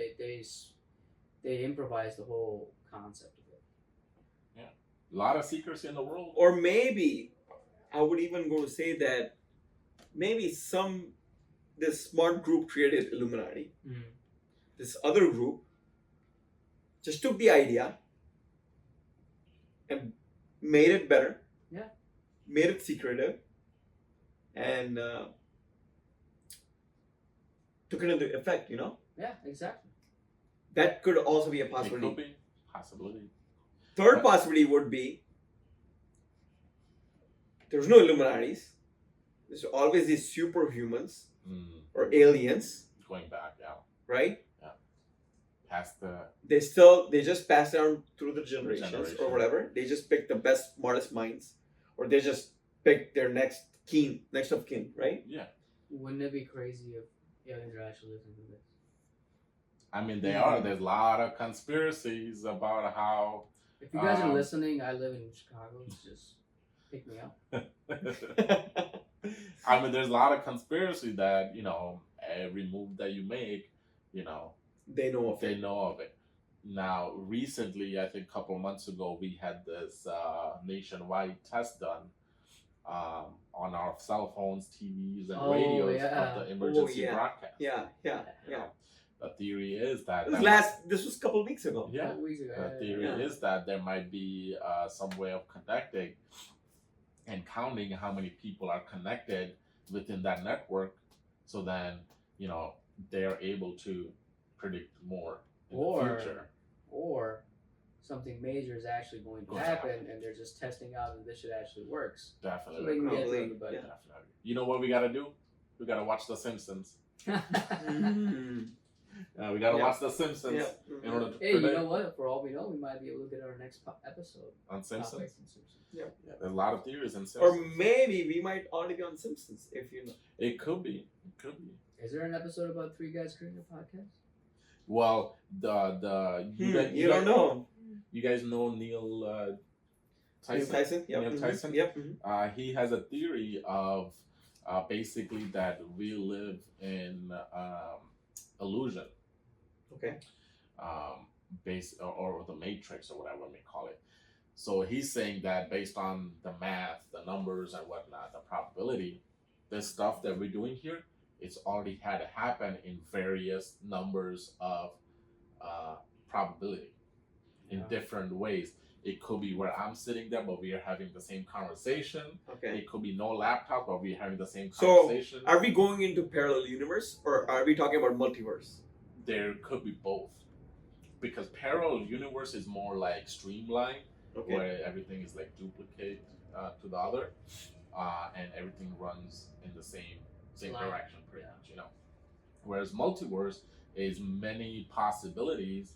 They improvise the whole concept of it. Yeah. A lot of secrecy in the world. Or maybe I would even go to say that maybe this smart group created Illuminati. Mm. This other group just took the idea and made it better. Yeah. Made it secretive and took it into effect, you know? Yeah, exactly. That could also be a It possibility. could be possibility. Third possibility would be there's no Illuminatis. There's always these superhumans or aliens, Going back, yeah. right? Past the They just pass down through the generations or whatever. They just pick the best, smartest minds, or they just pick their next of kin, right? yeah. Wouldn't it be crazy if aliens are actually listening to this? I mean, they are. There's a lot of conspiracies about how. If you guys are listening, I live in Chicago. Just pick me up. I mean, there's a lot of conspiracy that every move that you make, They know of they it. know of it. Now, recently, I think a couple of months ago, we had this nationwide test done on our cell phones, TVs, and radios of the emergency broadcast. Yeah. The theory is that This was a couple of weeks ago. Yeah. Weeks ago. The theory is that there might be some way of connecting and counting how many people are connected within that network, so then they are able to predict more in the future. Or something major is actually going to happen, and they're just testing out if this shit actually works. Definitely. So they can get Probably, everybody. Definitely. You know what we gotta do? We gotta watch The Simpsons. We gotta watch The Simpsons in order to Hey, you predict know what? For all we know, we might be able to get our next episode. on Simpsons. Topics on Simpsons. Yeah. There's a lot of theories in Or Simpsons. maybe we might already be on Simpsons, if you know. It could be. It could be. Is there an episode about three guys creating a podcast? Well, You don't know. You guys know Neil Tyson? Neil Tyson? Yep. Neil Tyson? Yep. He has a theory of basically that we live in illusion. Okay. Or the Matrix or whatever we call it. So he's saying that based on the math, the numbers and whatnot, the probability, this stuff that we're doing here, it's already had to happen in various numbers of probability in different ways. It could be where I'm sitting there, but we are having the same conversation. Okay. It could be no laptop, but we're having the same So, conversation. are we going into parallel universe, or are we talking about multiverse? There could be both. Because parallel universe is more like streamlined, Okay. where everything is like duplicate to the other, and everything runs in the same Line. direction, pretty much, Whereas multiverse is many possibilities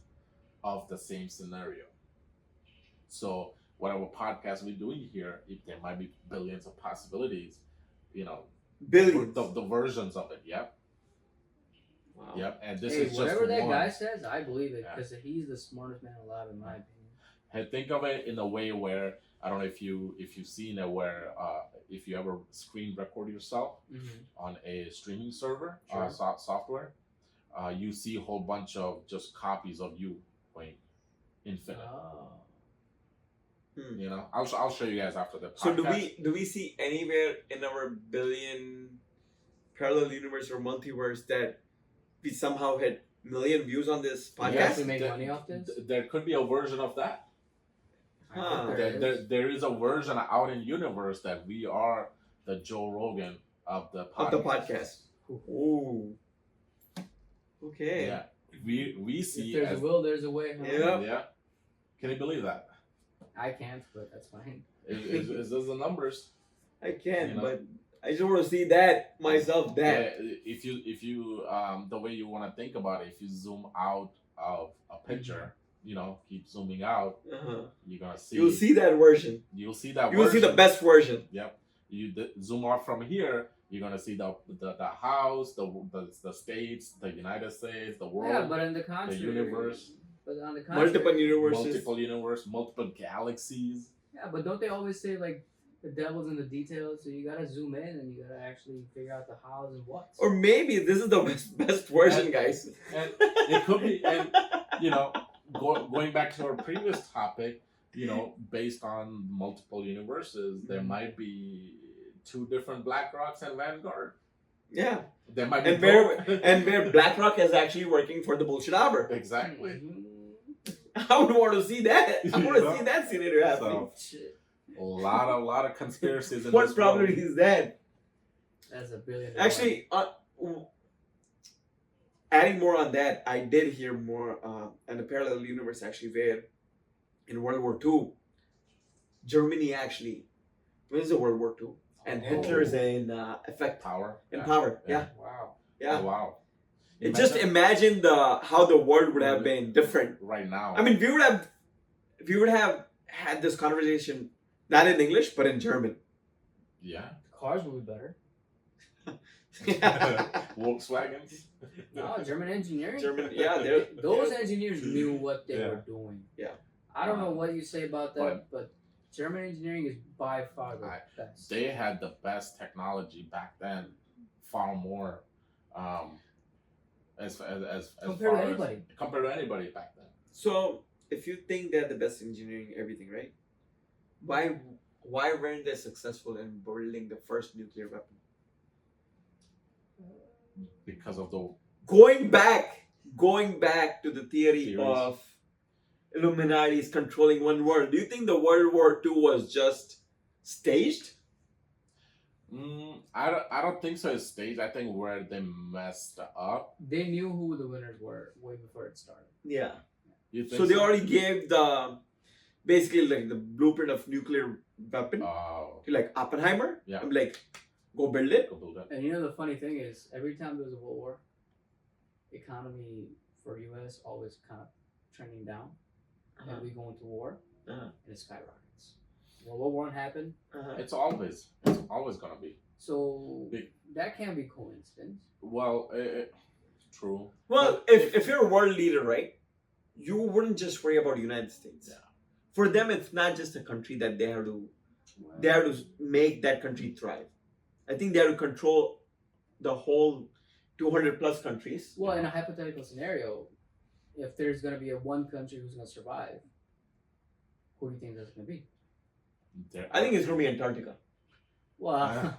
of the same scenario. So whatever podcast we're doing here, if there might be billions of possibilities, Billions. the versions of it. Yep. Wow. Yep. And this Hey, is just whatever that one. guy says, I believe it because he's the smartest man alive, in my opinion. And think of it in a way where I don't know if you've seen it, where if you ever screen record yourself on a streaming server software, you see a whole bunch of just copies of you going infinite. Oh. I'll show you guys after the podcast. So do we see anywhere in our billion parallel universe or multiverse that we somehow had million views on this podcast? Yes, we make money off this? There could be a version of that. Huh. There is a version out in universe that we are the Joe Rogan of the podcast. Ooh. Okay. Yeah, we see. If there's a will, there's a way. Huh? Yeah. Yeah. Can you believe that? I can't, but that's fine. It's the numbers. I can, but I just want to see that myself. Yeah, if you the way you want to think about it, if you zoom out of a picture, keep zooming out, you're gonna see. You'll see that version. You'll see that. You will see the best version. Yep. You zoom out from here, You're gonna see the house, the states, the United States, the world, Yeah, but in the the contrary, universe, but on the contrary, multiple universes. multiple galaxies. Yeah, but don't they always say like the devil's in the details? So you gotta zoom in and you gotta actually figure out the hows and whats. Or maybe this is the best version, guys. And it could be, and you know, going back to our previous topic, you know, based on multiple universes, there might be 2 different Black Rocks and Vanguard. Yeah. There might be where Black Rock is actually working for the bullshit hour. Exactly. I would want to see that. I want to see that scenario happening. So, a lot of conspiracies in What this probability world. is that? That's $1 billion. Actually, adding more on that, I did hear more in a parallel universe actually where in World War II, Germany actually wins the World War II, and Hitler is in effect, Power. in power. Yeah, Wow. yeah. Oh, wow. Just imagine how the world would have been different right now. I mean, we would have had this conversation not in English but in German. Yeah. The cars will be better. Volkswagens. No, German engineering. Yeah, Those engineers knew what they were doing. Yeah. I don't know what you say about that, but German engineering is by far the best. They had the best technology back then, far more, as Compared far to anybody. compared to anybody back then. So, if you think they're the best engineering, everything, right? Why weren't they successful in building the first nuclear weapon? Because of the Going back to the theory of Illuminati's controlling one world. Do you think the World War II was just staged? I don't think so. It's staged. I think where they messed up. They knew who the winners were way before it started. Yeah. You think So they already gave basically like the blueprint of nuclear weapon Oh, to like Oppenheimer. Yeah. I'm like, go build it. go build it. And you know the funny thing is, every time there was a World War, economy for U.S. always kind of trending down, and we go into war, and it skyrockets. When World War I happened, It's always gonna be. so Big. that can't be coincidence. Well, true. Well, if you're a world leader, right, you wouldn't just worry about the United States. Yeah. For them, it's not just a country that they have to make that country thrive. I think they have to control the whole 200 plus countries. Well, in a hypothetical scenario, if there's going to be one country who's going to survive, who do you think that's going to be? I think it's going to be Antarctica. Well,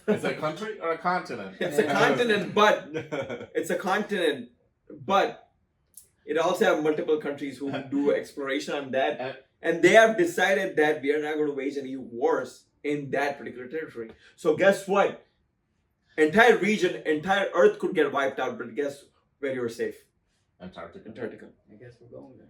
It's a country or a continent? It's a continent, but it also have multiple countries who do exploration on that, and they have decided that we are not going to wage any wars in that particular territory. So guess what? Entire region, entire Earth could get wiped out, but guess where you're safe? Antarctica. I guess we're going there.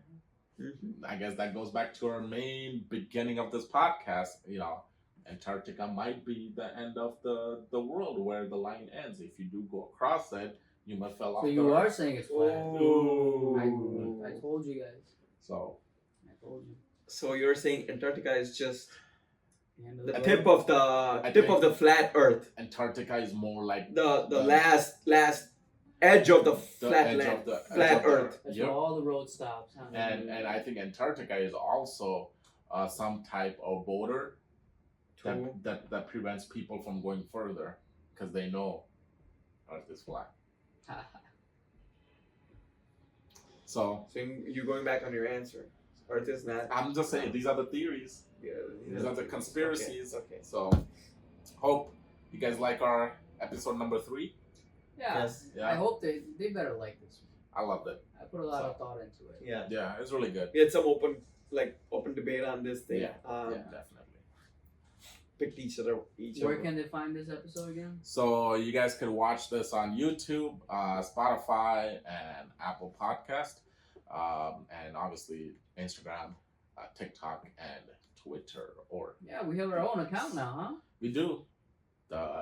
I guess that goes back to our main beginning of this podcast. You know, Antarctica might be the end of the world where the line ends. If you do go across it, you might fall off. So you are saying it's flat. Oh. I told you guys. So I told you. So you're saying Antarctica is just The end of the the tip road. of the flat Earth, Antarctica is more like the last edge of the flat edge land, of the flat Earth. That's Yep. where all the road stops. Huh? And I think Antarctica is also some type of border that prevents people from going further because they know Earth is flat. So you're going back on your answer. Earth is not. I'm just saying these are the theories. Yeah, These are the conspiracies. Okay. So hope you guys like our episode number 3. Yeah. Yes. Yeah. I hope they better like this one. I loved it. I put a lot of thought into it. Yeah. Yeah, it's really good. We had some open debate on this thing. Yeah. Yeah. Definitely. Picked each other. Where can they find this episode again? So you guys can watch this on YouTube, Spotify, and Apple Podcast, and obviously Instagram, TikTok, and Twitter. Or Yeah, we have our own account now, huh? we do.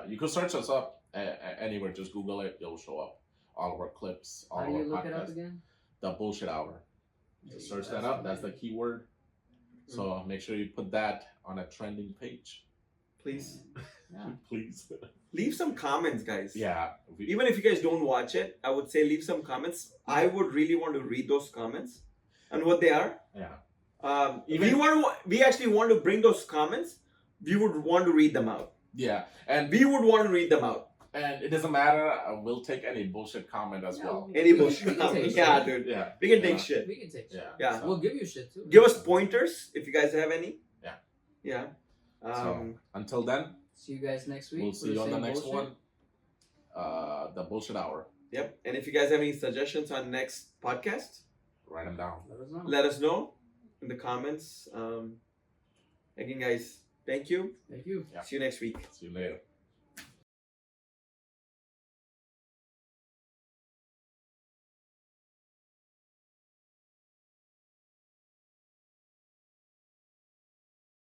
You can search us up anywhere. Just Google it; it'll show up. All of our clips, all How of do our you look it up podcasts. again? The Bullshit Hour. There you Search go. that up. That's the keyword. So make sure you put that on a trending page. Please. Yeah. Please. Leave some comments, guys. Yeah. Even if you guys don't watch it, I would say leave some comments. I would really want to read those comments and what they are. Yeah. We actually want to bring those comments. We would want to read them out. Yeah. And We would want to read them out. it doesn't matter. We'll take any bullshit comment as well. Any we bullshit can take comment. shit. Yeah, dude. Yeah. We can Yeah. take shit. We can take shit. Yeah. Yeah. So, We'll give you shit too. Give us pointers if you guys have any. Yeah. Yeah. so until then, See you guys next week. we'll for see you on the same next bullshit. one. The bullshit hour. Yep. And if you guys have any suggestions on next podcast, Write them down. Let us know. let us know in the comments. Again, guys, thank you. Thank you. Yeah. See you next week. See you later.